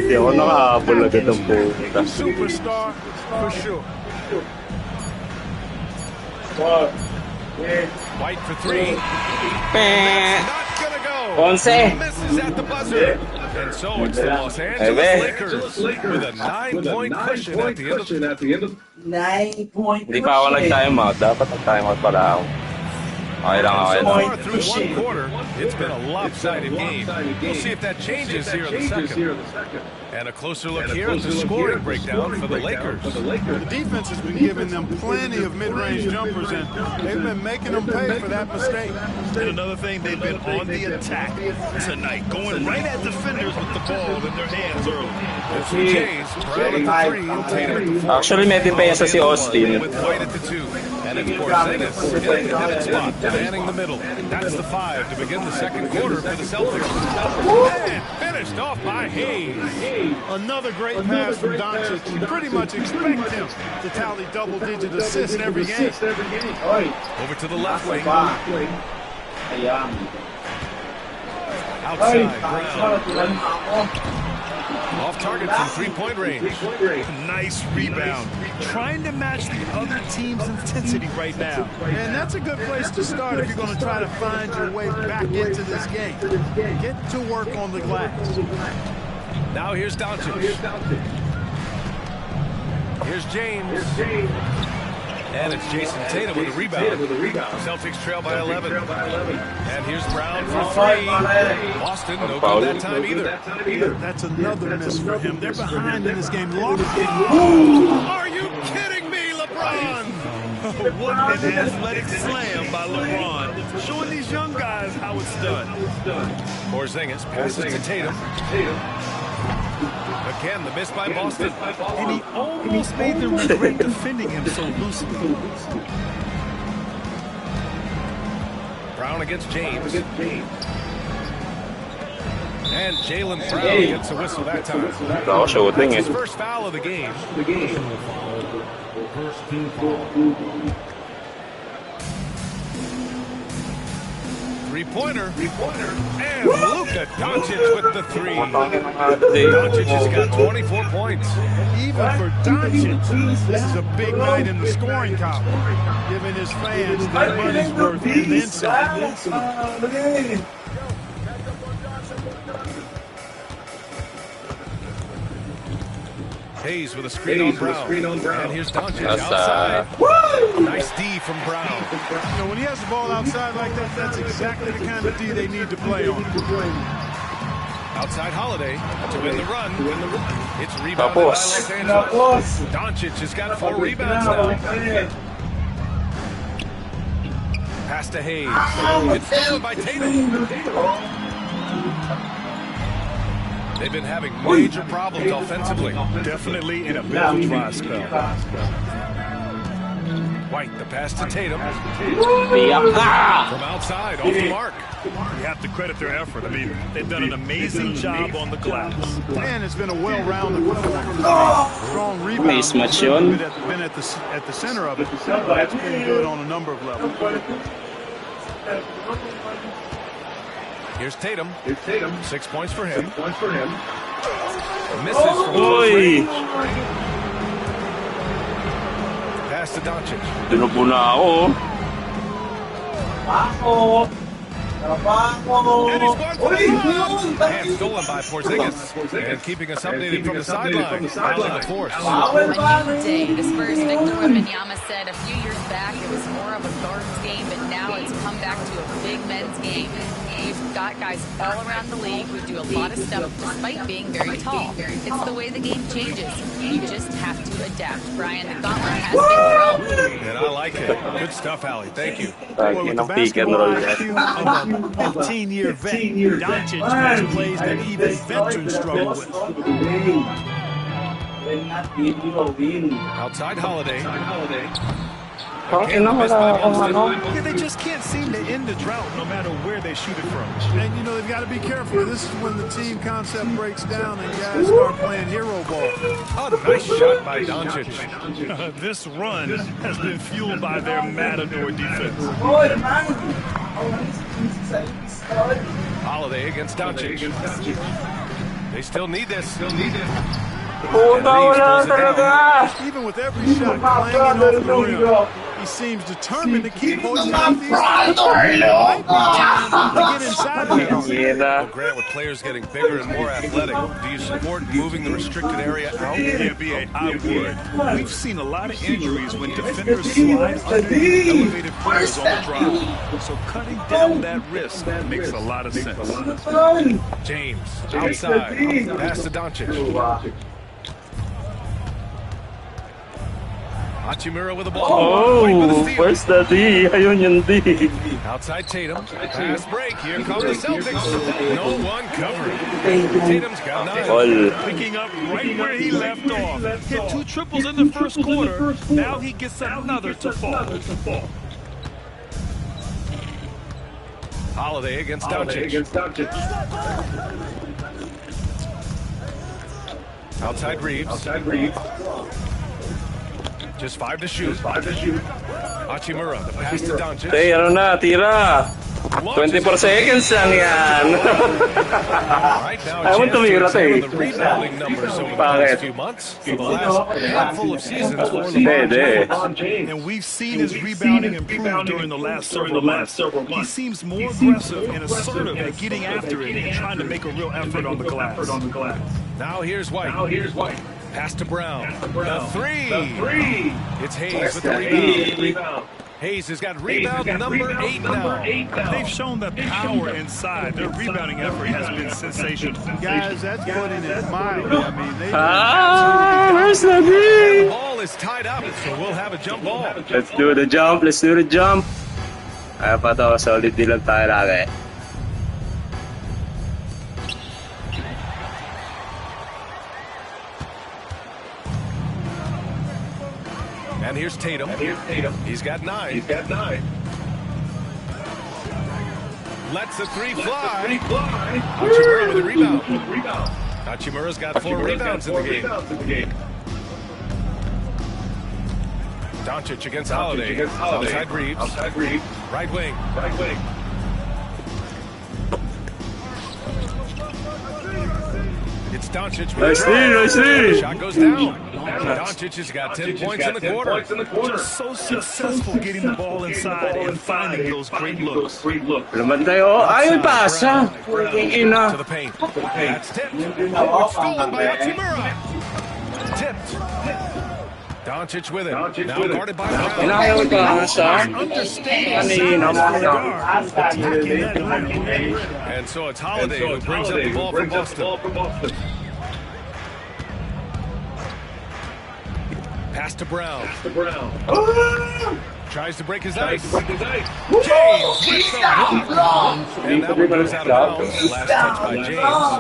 Speaker 7: superstar for sure.
Speaker 5: White for 3. Not gonna go.
Speaker 6: Ponce.
Speaker 5: Misses at the buzzer. And so it's the Los Angeles Lakers with a 9-point cushion at the end of
Speaker 2: 9-point.
Speaker 6: Hindi pa ako nag-time out. Dapat nag-time out pala ako. Okay lang, okay lang.
Speaker 5: So far through one quarter, it's been a lopsided game. We'll see if that changes here in the second. And a closer look here at the scoring breakdown for the Lakers.
Speaker 7: The defense has been giving them plenty of mid-range jumpers, and they've been making them pay for that mistake.
Speaker 11: And another thing, they've been on the attack tonight, going right at defenders with the ball in their hands early.
Speaker 5: It's the Jays, Brown at the 3, Tatum at the 4.
Speaker 6: Actually, may depensa si Austin.
Speaker 5: With White at the 2, and it's Porzingis in the pivot spot, manning the middle. That's the 5 to begin the second quarter for the Celtics. And finished off by Hayes.
Speaker 7: Another great pass from Doncic. You pretty much expect him to tally double-digit assists every game.
Speaker 5: Over to the left wing. Outside, Brown. Off target from 3-point range.
Speaker 11: Nice rebound. Trying to match the other team's intensity right now.
Speaker 7: And that's a good place to start if you're going to try to find your way back into this game. Get to work on the glass.
Speaker 5: Now here's Doncic. Here's James. And it's Jason Tatum with a rebound. Celtics trail by 11. And here's Brown for 3. Boston, no good that time either.
Speaker 7: That's another miss for him. They're behind in this game.
Speaker 5: Are you kidding me, LeBron?
Speaker 11: What an athletic slam by LeBron. Showing these young guys how it's done.
Speaker 5: Porzingis passes to Tatum. Again, the miss by Boston.
Speaker 7: And he almost made them regret defending him so loosely.
Speaker 5: Brown against James. And Jaylen Brown gets a whistle that time. That's his first foul of the game. Three-pointer. And Luka Doncic with the three. Doncic has got 24 points.
Speaker 7: Even for Doncic, this is a big night in the scoring column, giving his fans their money's worth and then some.
Speaker 5: Hayes with a screen on Brown. And here's Doncic outside. Nice D from Brown.
Speaker 7: You know, when he has the ball outside like that, that's exactly the kind of D they need to play on.
Speaker 5: Outside Holiday to win the run. It's rebounded by Los Angeles. Doncic has got 4 rebounds now. Pass to Hayes. It's stolen by Tatum. They've been having major problems offensively.
Speaker 7: Definitely in a bit of a dry spell.
Speaker 5: White, the pass to Tatum. From outside, off the mark.
Speaker 7: You have to credit their effort. I mean, they've done an amazing job on the glass. And it's been a well-rounded performance. Strong rebound.
Speaker 10: Mismatch yun.
Speaker 7: Been at the center of it. That's been good on a number of levels.
Speaker 5: Here's Tatum. 6 points for him. Misses from close range. Pass to Doncic.
Speaker 10: Tinubo na ako.
Speaker 5: And he's going for the run. And stolen by Porzingis. And keeping us updated from the sideline. Fouling the force.
Speaker 1: A new day. The Spurs' Victor Wembanyama said a few years back it was more of a guards game, but now it's come back to a big men's game. We've got guys all around the league who do a lot of stuff despite being very tall. It's the way the game changes. You just have to adapt. Brian, the gauntlet has been thrown.
Speaker 5: And I like it. Good stuff, Allie. Thank you.
Speaker 7: Well, with the basketball IQ of a 15-year vet, Doncic makes plays that even veterans struggle with.
Speaker 5: Outside Holiday.
Speaker 7: Yeah, they just can't seem to end the drought no matter where they shoot it from. And, you know, they've got to be careful. This is when the team concept breaks down and guys start playing hero ball.
Speaker 5: Oh, nice shot by Doncic.
Speaker 7: This run has been fueled by their Matador defense.
Speaker 5: Holiday against Doncic. They still need this.
Speaker 7: Even with every shot clanging off the rim, he seems determined to keep holding off these guys.
Speaker 5: Well, Grant, with players getting bigger and more athletic, do you support moving the restricted area out?
Speaker 7: Yeah, B.A., I would. We've seen a lot of injuries when defenders slide under elevated players on the drive. So cutting down that risk makes a lot of sense.
Speaker 5: James, outside, pass to Doncic. Hachimura with the ball.
Speaker 10: Oh, where's the D? Ayun yung D.
Speaker 5: Outside Tatum. Pass break. Here come the Celtics. No one covering. Tatum's got 9.
Speaker 7: Picking up right where he left off. Hit 2 triples in the first quarter. Now he gets another to fall.
Speaker 5: Holiday against Doncic. Outside Reeves. Just 5 to shoot. Hachimura, the pass to Doncic.
Speaker 10: Hey, ano na, tira. 24 seconds lang yan. Ayaw mo tumira eh. Bakit?
Speaker 7: And we've seen his rebounding improve during the last several months. He seems more aggressive and assertive at getting after it and trying to make a real effort on the glass.
Speaker 5: Now here's White. Pass to Brown. The three. It's Hayes with the rebound. Hayes has got rebound number 8 now.
Speaker 7: They've shown that power inside. Their rebounding effort has been sensational. Guys, that's putting it mildly. I mean,
Speaker 10: where's the D?
Speaker 5: The ball is tied up, so we'll have a jump ball.
Speaker 10: Let's do the jump. Kaya pa to, solid din lang tayo lagi.
Speaker 5: And here's Tatum. He's got 9. Lets the 3 fly. Hachimura with a rebound. Hachimura's got 4 rebounds in the game. Doncic against Holiday. Outside Reeves. Right wing. It's Doncic.
Speaker 10: Nicely.
Speaker 5: Shot goes down. Doncic has got 10 points in the quarter.
Speaker 11: Just so successful getting the ball inside and finding those great looks.
Speaker 10: Naman tayo. Ay, pasa. Ina.
Speaker 5: To the paint. That's tipped. It's stolen by Hachimura. Tipped. Doncic with it. Now guarded by Brown.
Speaker 10: Inayaw pasa. Kanina mo.
Speaker 5: And so it's Holiday who brings up the ball from Boston. Pass to Brown. Tries to break his ice. James with the block. And that one goes out of bounds. Last touch by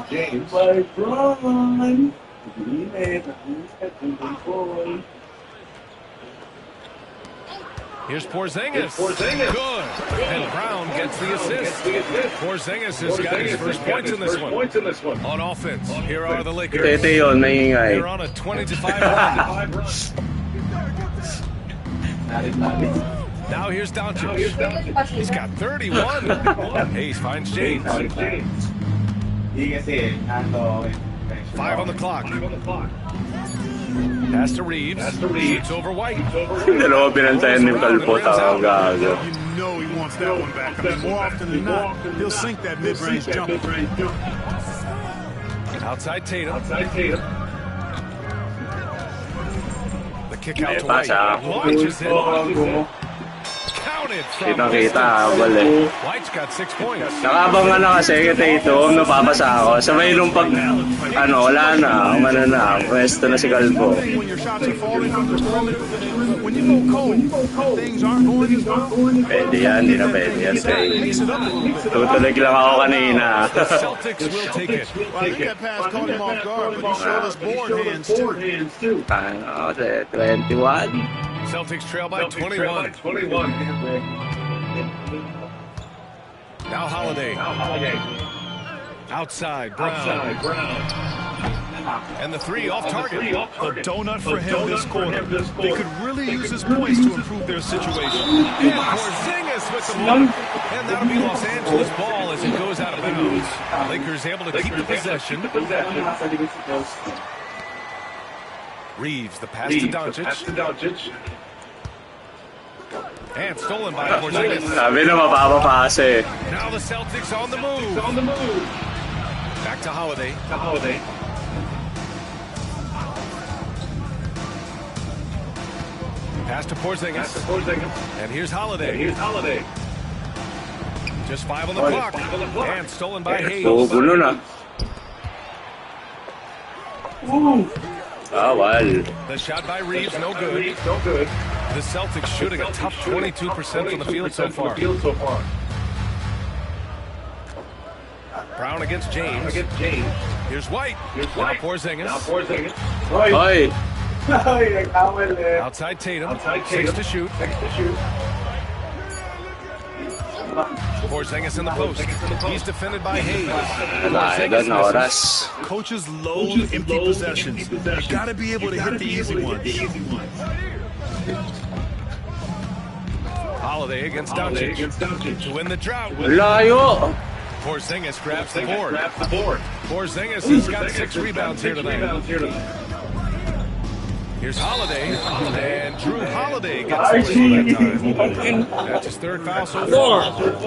Speaker 5: James. Here's Porzingis. Good. And Brown gets the assist. Porzingis has got his first points in this one. On offense, here are the Lakers.
Speaker 10: Ito yun, maingay.
Speaker 5: They're on a 20-5 run. Now here's Doncic. He's got 31. Hayes finds James. 5 on the clock. Pass to Reeves. It's over White.
Speaker 10: Dalawa pinantayan ni Kalpo. Tawag gago.
Speaker 7: You know he wants that one back. I mean, more often than not, he'll sink that mid-range jumper.
Speaker 5: Outside Tatum. The kick out to White. Launches it. Counted from
Speaker 10: Kita-kita, bali.
Speaker 5: White's got 6 points.
Speaker 10: Nakabang na kasi kita ito, napapasa ako. Sabay nung pag, wala na, pwesto na si Kalpo.
Speaker 7: When your shots are falling, when you go cold, things aren't going as well.
Speaker 10: Pwede yan, hindi na pwede yan. Tutulig lang ako kanina.
Speaker 5: The Celtics will take it.
Speaker 7: Well, I think that pass caught him off guard, but he showed us board hands too.
Speaker 10: 21.
Speaker 5: Celtics trail by 21. Now Holiday. Outside, Brown. And the three off target.
Speaker 11: A donut for him this quarter. They could really use his points to improve their situation.
Speaker 5: Porzingis with the block. And that'll be Los Angeles ball as it goes out of bounds. Lakers able to keep the possession. Reeves, the pass to Doncic. And stolen by Porzingis.
Speaker 10: Sabi na mapapapasa eh.
Speaker 5: Now the Celtics on the move. Back to Holiday. Pass to Porzingis. And here's Holiday. Just 5 on the clock. And stolen by Hayes.
Speaker 10: Pupuno na. Bawal.
Speaker 5: The shot by Reeves, no good. The Celtics shooting a tough 22% from the field so far. Brown against James. Here's White. Now Porzingis.
Speaker 10: Hoy.
Speaker 5: Outside Tatum. 6 to shoot. Porzingis in the post. He's defended by Hayes.
Speaker 11: Coaches loathe empty possessions. You gotta be able to hit the easy ones.
Speaker 5: Holiday against Doncic to win the drought.
Speaker 10: Layo.
Speaker 5: Porzingis grabs the board. Porzingis has got 6 rebounds here tonight. Here's Holiday, and Drew Holiday gets the that time. That's his 3rd foul so far.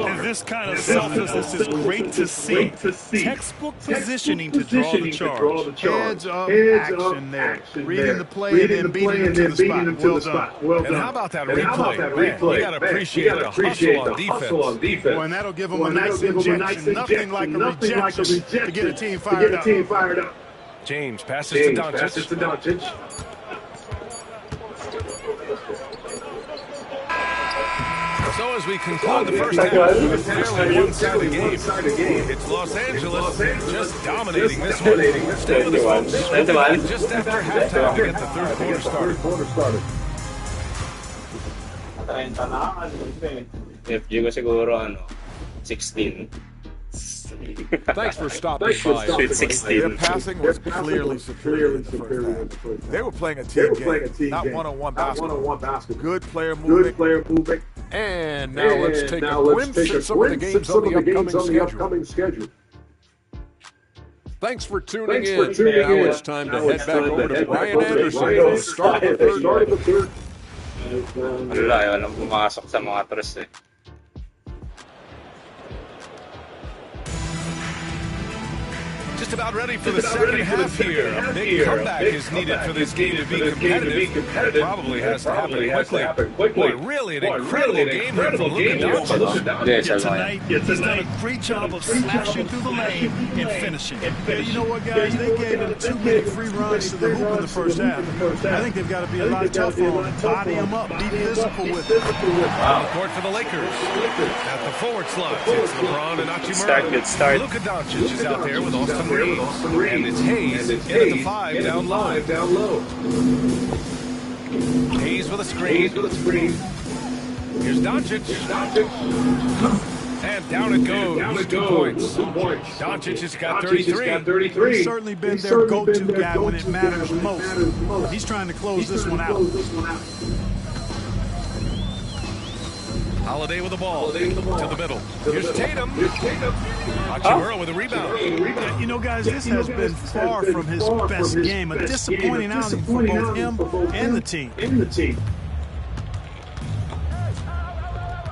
Speaker 11: And this kind of selflessness is great to see. Textbook positioning to draw the charge.
Speaker 7: Heads up action there. Reading the play and then beating him to the spot. Well done.
Speaker 5: And how about that replay? Man, you got to appreciate the hustle on defense.
Speaker 7: Well, and that'll give him a nice injection. Nothing like a rejection to get a team fired up.
Speaker 5: James passes to Doncic. So as we conclude the first half with a fairly one-sided game, it's Los Angeles just dominating this one. Stay with us, folks. Just after halftime to get the third quarter started.
Speaker 10: FG ko siguro 16.
Speaker 8: Thanks for stopping by.
Speaker 10: Sweet 16.
Speaker 8: Their passing was clearly superior in the first half. They were playing a team game, not one-on-one basketball. Good player movement. And now let's take a glimpse at some of the games on the upcoming schedule.
Speaker 4: Thanks for tuning in. Now it's time to head back over to Brian Anderson for the start of the third.
Speaker 10: Wala, walang pumasok sa mga tres eh.
Speaker 5: Just about ready for the second half here. A big comeback is needed for this game to be competitive. Probably has to happen quickly. Boy, really an incredible game here from Luka Doncic.
Speaker 7: Tonight, he's done a great job of slashing through the lane and finishing. You know what, guys? They gave him too many free runs to the hoop in the first half. I think they've got to be a lot tougher on him, body him up, be physical with him.
Speaker 5: On the court for the Lakers. At the forward slot, it's LeBron and Hachimura.
Speaker 10: Good start.
Speaker 5: Luka Doncic is out there with Austin Reeves. And it's Hayes in at the 5 down low. Hayes with a screen. Here's Doncic. And down it goes. 2 points. Doncic has got 33.
Speaker 7: He's certainly been their go-to guy when it matters most. He's trying to close this one out.
Speaker 5: Holiday with the ball to the middle. Here's Tatum. Hachimura with a rebound.
Speaker 7: You know, guys, this has been far from his best game. A disappointing outing for both him and the team.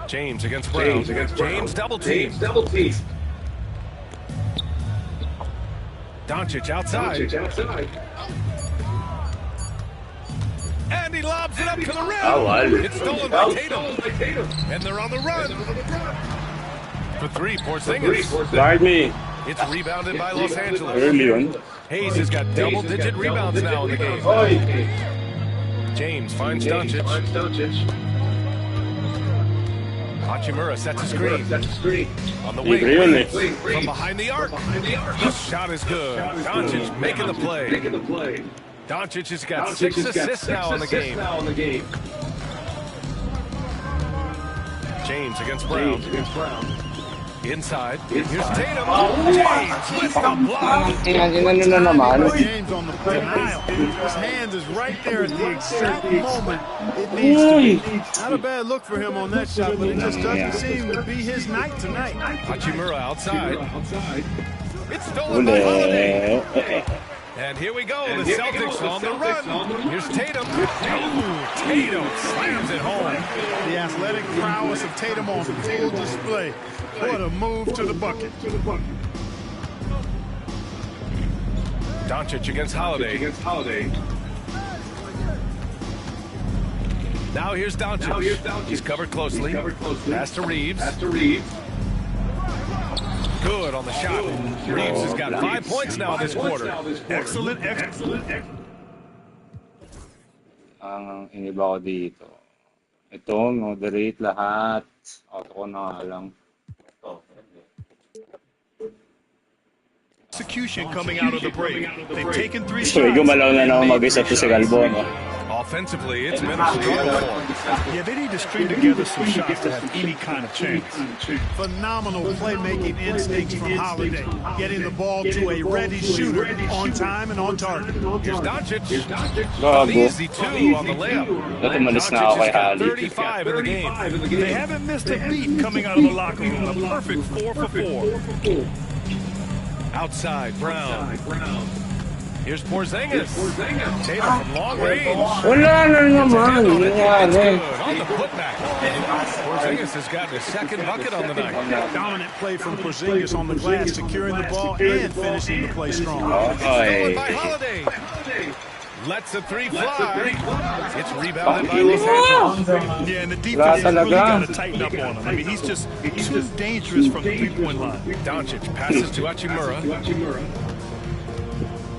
Speaker 5: James against Brown. James double team. Doncic outside. And he lobs it up to the rim. It's stolen by Tatum. And they're on the run. For 3, Porzingis.
Speaker 10: Guard me.
Speaker 5: It's rebounded by Los Angeles. Hayes has got double-digit rebounds now in the game. James finds Doncic. Hachimura sets a screen. On the wing. From behind the arc. The shot is good. Doncic making the play. Doncic has got 6 assists now in the game. James against Brown. Inside. Here's Tatum. James with the block.
Speaker 7: James on the denial. His hand is right there at the exact moment it needs to be. Not a bad look for him on that shot, but it just doesn't seem to be his night tonight.
Speaker 5: Hachimura outside. It's stolen by Holiday. And here we go, the Celtics on the run. Here's Tatum. Tatum slams it home.
Speaker 7: The athletic prowess of Tatum on full display. What a move to the bucket.
Speaker 5: Doncic against Holiday. Now here's Doncic. He's covered closely. Pass to Reeves. Good on the shot. Reeves has got 5 points now this quarter.
Speaker 7: Excellent.
Speaker 10: Ang iniba ko dito. Ito, moderate lahat. Auto ko na lang.
Speaker 11: Execution coming out of the break. They've taken 3 shots.
Speaker 10: So, gumalaw na naman mag-isa to si Galbo, no?
Speaker 5: Offensively, it's been a struggle for them.
Speaker 7: Yeah, they need to string together some shots to have any kind of chance. Phenomenal playmaking instincts from Holiday, getting the ball to a ready shooter on time and on target.
Speaker 5: Here's Doncic.
Speaker 10: Gago.
Speaker 5: Easy 2 on the layup.
Speaker 10: Tumalis na ako kay Hali.
Speaker 5: 35 in the game.
Speaker 7: They haven't missed a beat coming out of the locker room. A perfect 4 for 4.
Speaker 5: Outside, Brown. Here's Porzingis. Tatum from long range.
Speaker 10: Wala na naman.
Speaker 5: That's good on the putback. Porzingis has gotten his second bucket on the night.
Speaker 7: Dominant play from Porzingis on the glass, securing the ball and finishing the play strong.
Speaker 5: Stolen by Holiday. Lets the 3 fly. It's rebounded by Los Angeles.
Speaker 7: Yeah, and the defense has really got to tighten up on him. I mean, he's just too dangerous from the 3-point line.
Speaker 5: Doncic passes to Hachimura.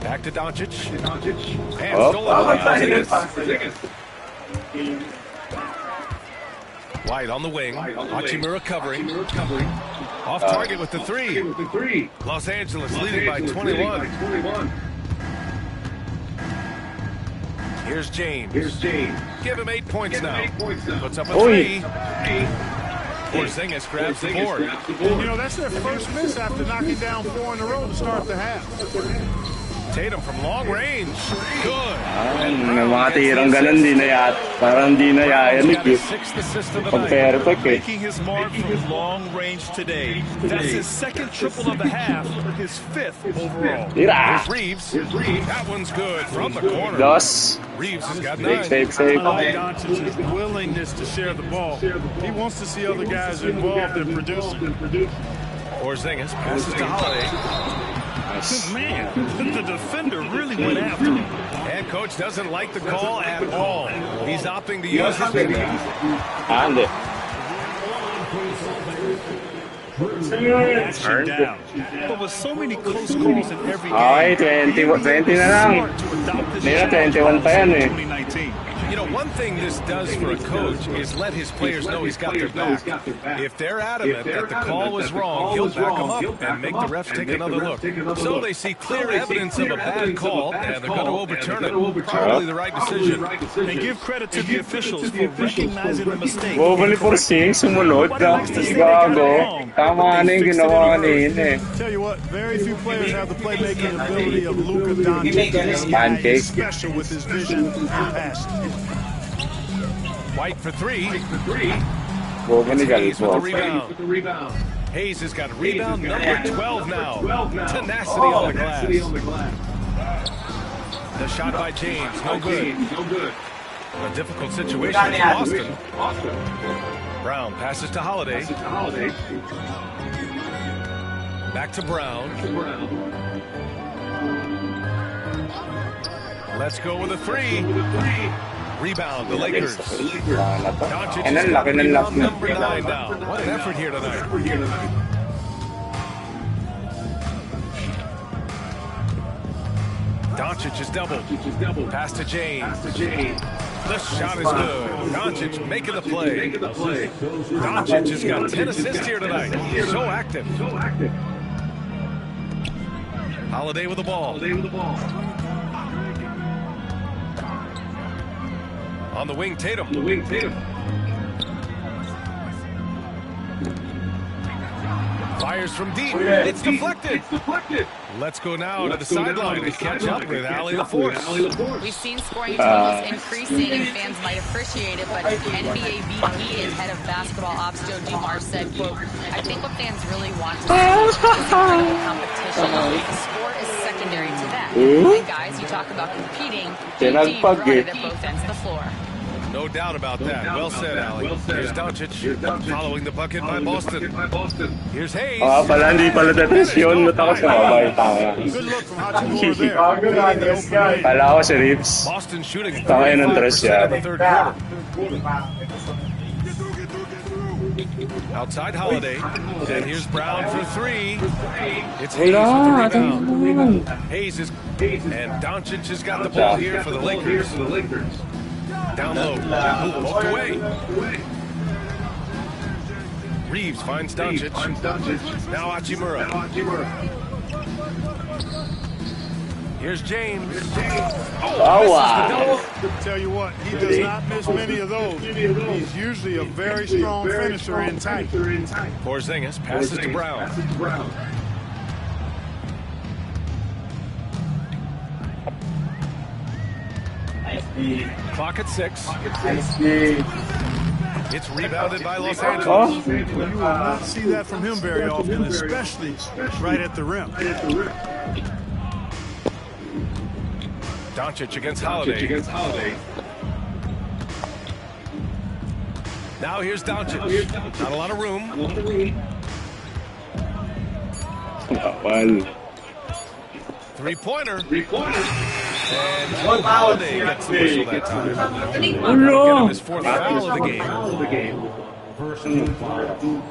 Speaker 5: Back to Doncic. And stolen by Porzingis. White on the wing. Hachimura covering. Off target with the 3. Los Angeles leading by 21. Here's James. Give him 8 points now. Puts up a 3. Porzingis grabs the board.
Speaker 7: You know, that's their first miss after knocking down 4 in a row to start the half.
Speaker 5: Tatum from long range. Good.
Speaker 10: May mga tirang ganun di na yat. Parang di na yayanig eh. Pag perfect eh.
Speaker 11: Making his mark from long range today. That's his second triple of the half, his fifth overall.
Speaker 10: Tira!
Speaker 5: Reeves. That one's good from the corner.
Speaker 10: Dos.
Speaker 5: Reeves has got 9.
Speaker 10: Save.
Speaker 7: I like Doncic's willingness to share the ball. He wants to see other guys involved in producing.
Speaker 5: Porzingis passes to Holiday.
Speaker 11: Man, the defender really went after him.
Speaker 5: Head coach doesn't like the call at all. He's opting to use his speed.
Speaker 10: Ande.
Speaker 11: Action down. But with so many close calls in every
Speaker 10: Okay,
Speaker 11: game,
Speaker 10: 20 na lang. Hindi na, 21 pa yan eh.
Speaker 11: 2019.
Speaker 5: You know, one thing this does for a coach is let his players know he's got their back. If they're adamant that the call was wrong, he'll back them up and make the refs take another look. So they see clear evidence of a bad call, and they're going to overturn it. Probably the right decision.
Speaker 11: And give credit to the officials for recognizing the mistake.
Speaker 10: Bumali Porzingis, sumunod na. Gago. Tama na yung ginawa kanina eh.
Speaker 7: Tell you what, very few players have the playmaking ability of Luka Doncic.
Speaker 10: Pancake.
Speaker 7: Special with his vision and passion.
Speaker 5: White for 3.
Speaker 10: Bumali
Speaker 5: Hayes with
Speaker 10: Galpo.
Speaker 5: the rebound. Hayes has got rebound number 12 now. Tenacity on the glass. The shot by James, no good. A difficult situation for Boston. Brown passes to Holiday. Back to Brown. Let's go with a 3. Rebound, the Lakers. Doncic
Speaker 10: And then laki ng lock na.
Speaker 5: number 9 now. What an effort here tonight. Doncic is doubled. Pass to James. The shot is good. Doncic making the play. Doncic has got 10 assists here tonight. He's so active. Holiday with the ball. On the wing, Tatum. Fires from deep. It's deflected. Let's go now to the sideline to catch up with Allie LaForce.
Speaker 1: We've seen scoring totals increasing, and fans might appreciate it, but NBA VP and head of basketball ops Joe Dumars said, quote, I think what fans really want to see is incredible competition. The score is secondary to that. And guys, you talk about competing, teams run it at both ends of the floor.
Speaker 5: No doubt about that. Well said, Allie. Here's Doncic following the bucket by Boston. Here's Hayes.
Speaker 10: Pala hindi pala depresyon. Ba't ako sumabay? Tama. Kala ko si Reeves.
Speaker 5: Boston shooting
Speaker 10: Tama yun ang tres yan.
Speaker 5: Outside Holiday. And here's Brown for 3. It's Hayes with the rebound. Hayes is and Doncic has got the ball here for the Lakers. Down low. Poked away. Reeves finds Doncic. Now Hachimura. Here's James.
Speaker 10: Oh, wow.
Speaker 7: Tell you what, he does not miss many of those. He's usually a very strong finisher in tight.
Speaker 5: Porzingis passes to Brown. Clock at 6. It's rebounded by Los Angeles.
Speaker 7: You will not see that from him very often, especially right at the rim.
Speaker 5: Doncic against Holiday. Now here's Doncic. Not a lot of room.
Speaker 10: Well.
Speaker 5: Three-pointer. And Joe Holiday gets the whistle that time.
Speaker 10: No.
Speaker 5: Get him his 4th foul of the game.
Speaker 9: Personal foul.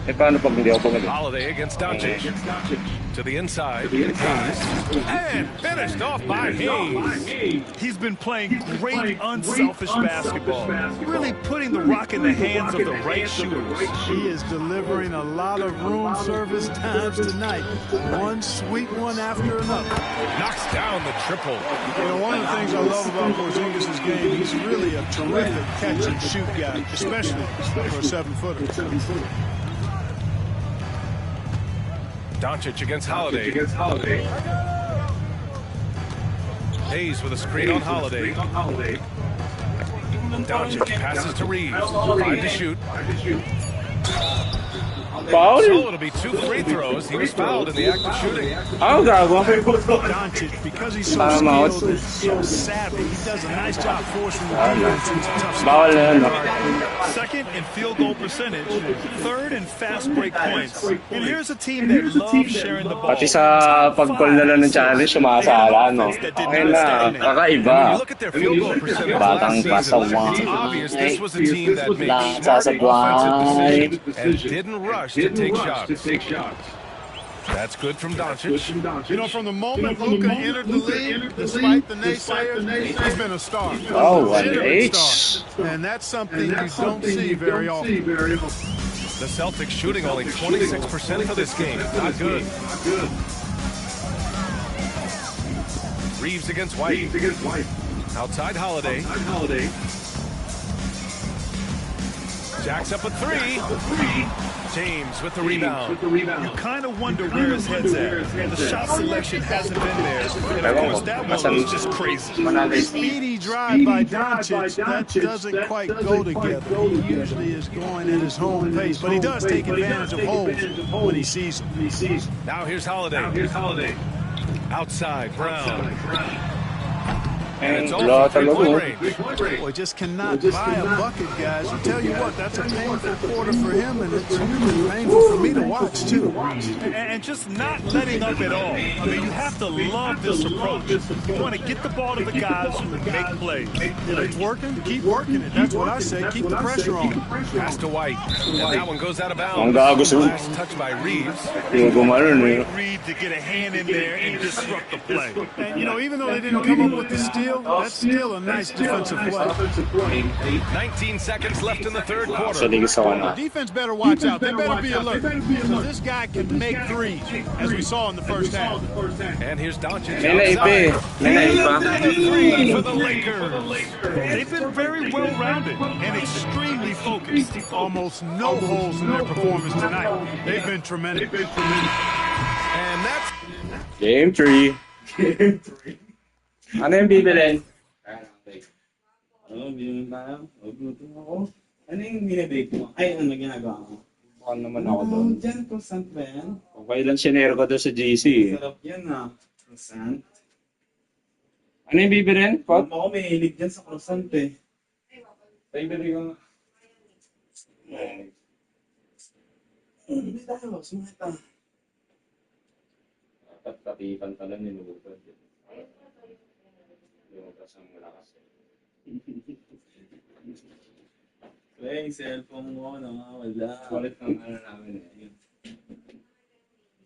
Speaker 10: Paano pag hindi ako bumalik?
Speaker 5: Holiday against Doncic. To the inside. And finished off by Hayes.
Speaker 11: He's been playing great, unselfish basketball. Really putting the rock in the hands of the right shooters.
Speaker 7: He is delivering a lot of room service times tonight. One sweet one after another.
Speaker 5: Knocks down the triple.
Speaker 7: You know, one of the things I love about Porzingis' game, he's really a terrific catch and shoot guy, especially for a 7-footer.
Speaker 5: Doncic against Holiday. Hayes with a screen on Holiday. Doncic passes to Reeves. 5 to shoot.
Speaker 10: Foul?
Speaker 5: So it'll be 2 free throws. He was fouled in the act of shooting.
Speaker 7: Doncic, because he's so skilled and so savvy, he does a nice job forcing the defense into tough spots.
Speaker 11: Second in field goal percentage, third in fast break points. And here's a team that loves sharing the ball.
Speaker 10: Pati sa pag-call na lang ng challenge, sumasala, no? Okay na, kakaiba. Batang pasawa.
Speaker 5: It's obvious this was a team that made smart offensive decisions and didn't rush to take shots. That's good from Doncic.
Speaker 8: You know, from the moment Luka entered the league, despite the naysayers, he's been a star.
Speaker 10: Oh, an H.
Speaker 8: And that's something you don't see very often.
Speaker 5: The Celtics shooting only 26% for this game. Not good. Reeves against White. Outside Holiday. Jacks up a 3. James with the rebound.
Speaker 11: You kind of wonder where his head's at. The shot selection hasn't been there. And of course, that one was just crazy.
Speaker 7: Speedy drive by Doncic, that doesn't quite go together. He usually is going at his home pace, but he does take advantage of holes when he sees them.
Speaker 5: Now here's Holiday. Outside, Brown. And it's all from three-point range.
Speaker 7: Boy, just cannot buy a bucket, guys. I tell you what, that's a painful quarter for him, and it's usually painful for me to watch, too.
Speaker 11: And just not letting up at all. I mean, you have to love this approach. You want to get the ball to the guys who make plays.
Speaker 7: It's working, keep working it. That's what I say. Keep the pressure on.
Speaker 5: Pass to White. And that one goes out of bounds.
Speaker 10: Ang gago sa
Speaker 5: Last touch by Reeves.
Speaker 11: Reed to get a hand in there and disrupt the play.
Speaker 7: And, you know, even though they didn't come up with the steal, that's still a nice defensive play.
Speaker 5: 19 seconds left in the third quarter.
Speaker 7: The defense better watch out. They better be alert. So this guy can make threes, as we saw in the first half.
Speaker 5: And here's Doncic
Speaker 10: Three
Speaker 11: for the Lakers. They've been very well-rounded and extremely focused.
Speaker 7: Almost no holes in their performance tonight. They've been tremendous.
Speaker 5: And that's
Speaker 10: Game 3. Ano yung bibilin?
Speaker 2: Bilhin tayo. Magluto ako. Ano yung binibake mo? Ay, ano ginagawa mo?
Speaker 10: Baka naman ako doon.
Speaker 2: Diyan, croissant ba yan?
Speaker 10: Okay lang sinero ko doon sa GC.
Speaker 2: Sarap yan croissant.
Speaker 10: Ano yung bibilin? Pot?
Speaker 2: Ako may hilig dyan sa croissant eh. Favorite ko nga. Hindi tayo, sumata.
Speaker 10: Tatipan pala ninulupad. Yung kasang malakas.
Speaker 2: Kaya yung cellphone mo, wala.
Speaker 10: Kulit ng namin eh.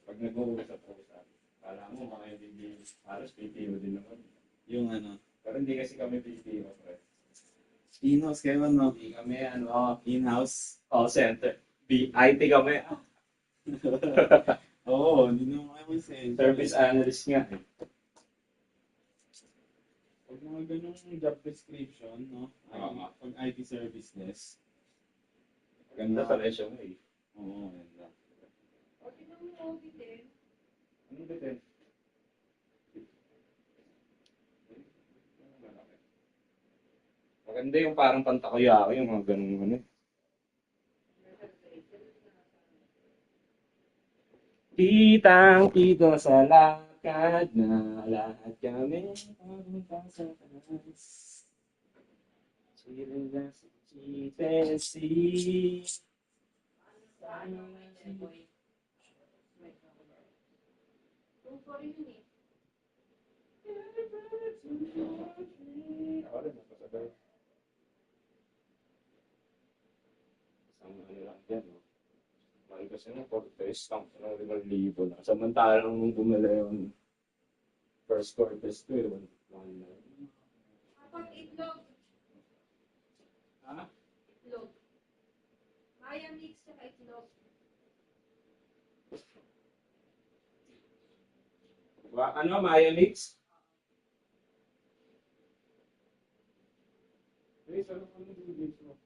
Speaker 10: Pag nag-uusap-usap, kala mo mga hindi halos PTO din naman.
Speaker 2: Yung ano?
Speaker 10: Pero hindi kasi kami PTO, pre.
Speaker 2: In-house kayo, no?
Speaker 10: Hindi kami,
Speaker 2: in-house.
Speaker 10: Center. IT kami.
Speaker 2: Oo, hindi naman kayo center.
Speaker 10: Service analyst nga eh.
Speaker 2: Pag mga ganung job description, no? Pag IT service desk.
Speaker 10: Ganda sa resume eh.
Speaker 2: Oo, ganda.
Speaker 10: Ano bitin? Maganda yung parang pantakoyaki, yung mga ganun ano eh. Kitang-kita sa lakad na lahat kami papunta sa taas. Sila sa GTC. Kasi nung Cortez, lang 5,000 na. Samantalang nung bumala yung first Cortez ko, 1,000 na.
Speaker 12: Kapag itlog.
Speaker 2: Ha?
Speaker 12: Itlog. Maya mix sa itlog.
Speaker 10: Ano, Maya mix? Hey, sarap ano yung mix mo?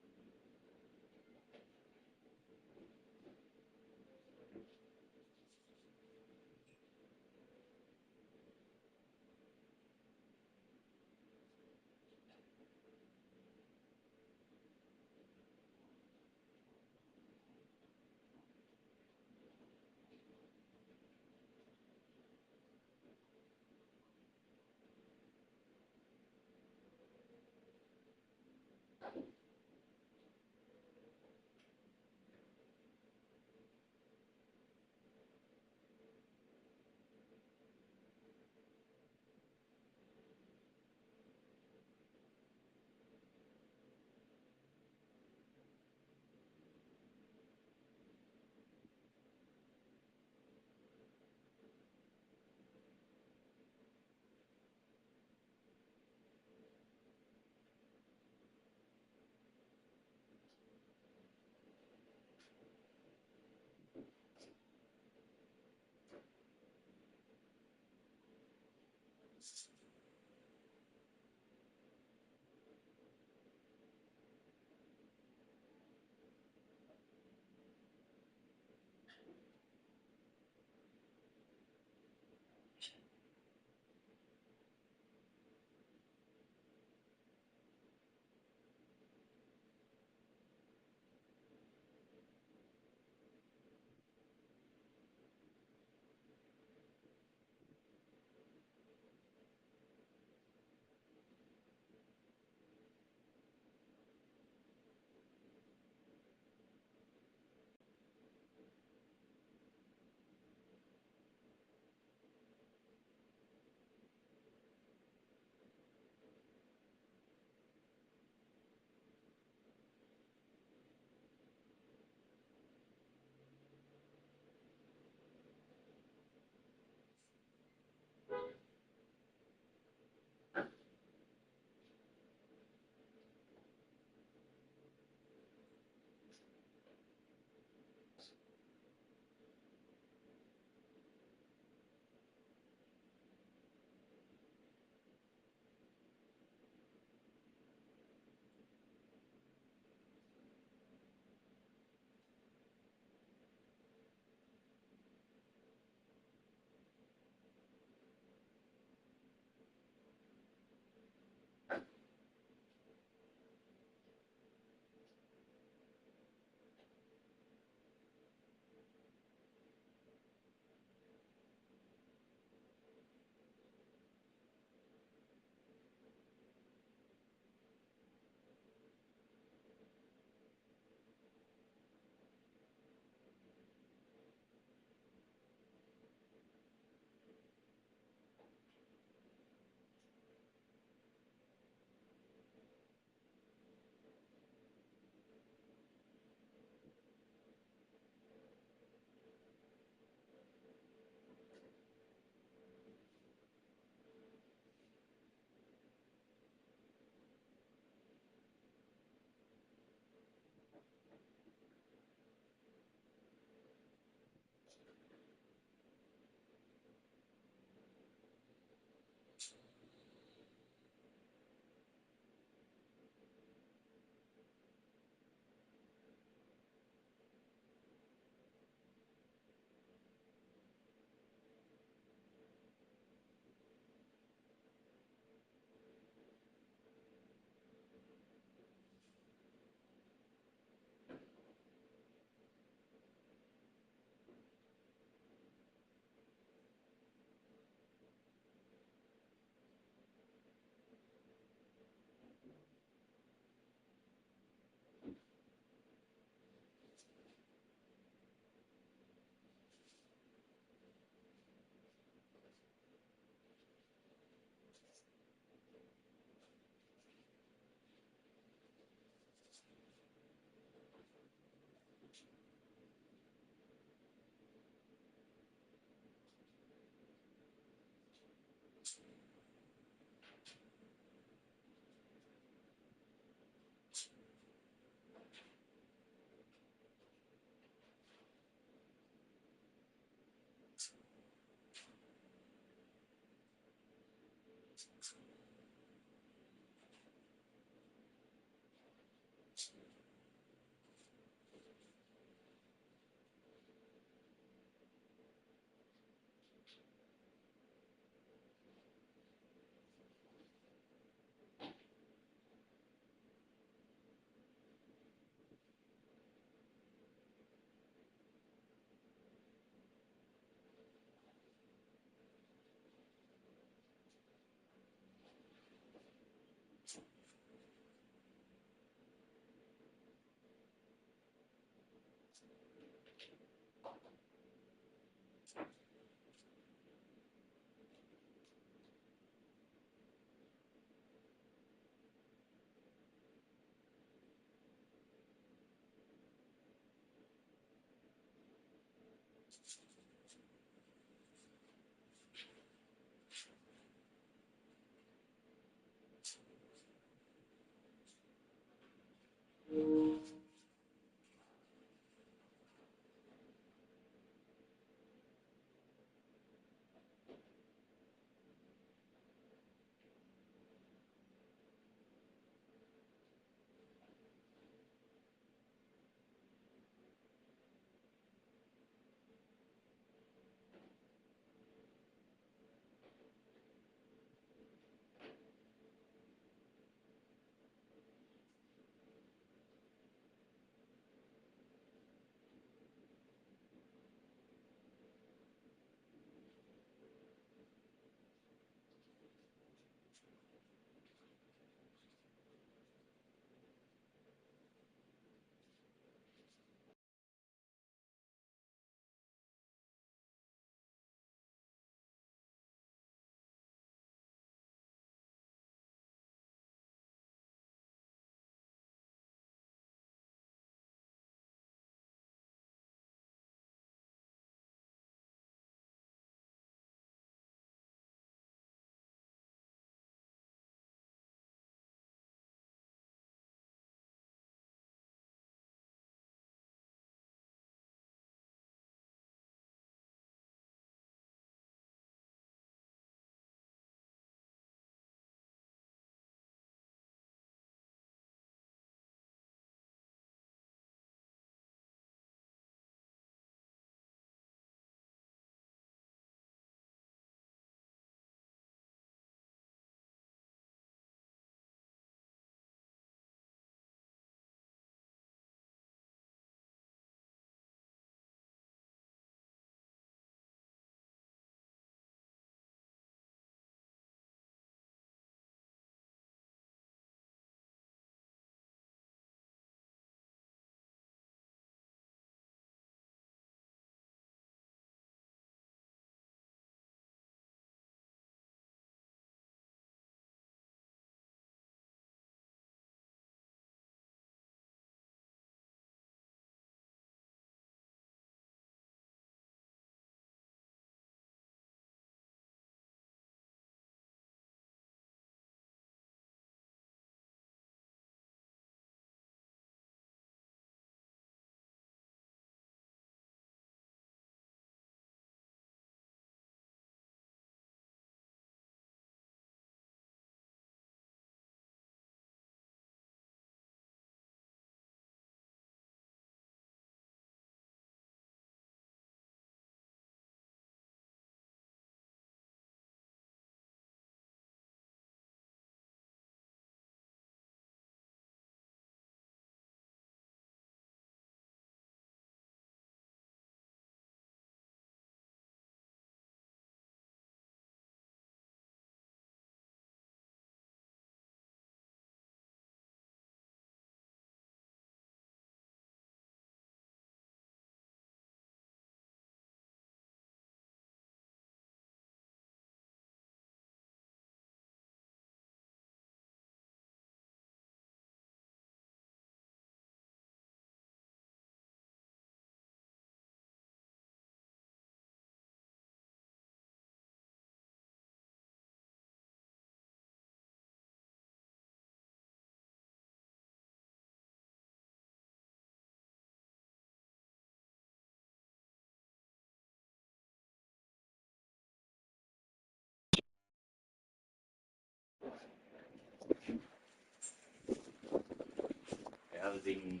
Speaker 2: Elden.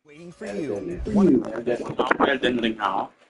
Speaker 4: Waiting for you.
Speaker 2: Elden Ring ako.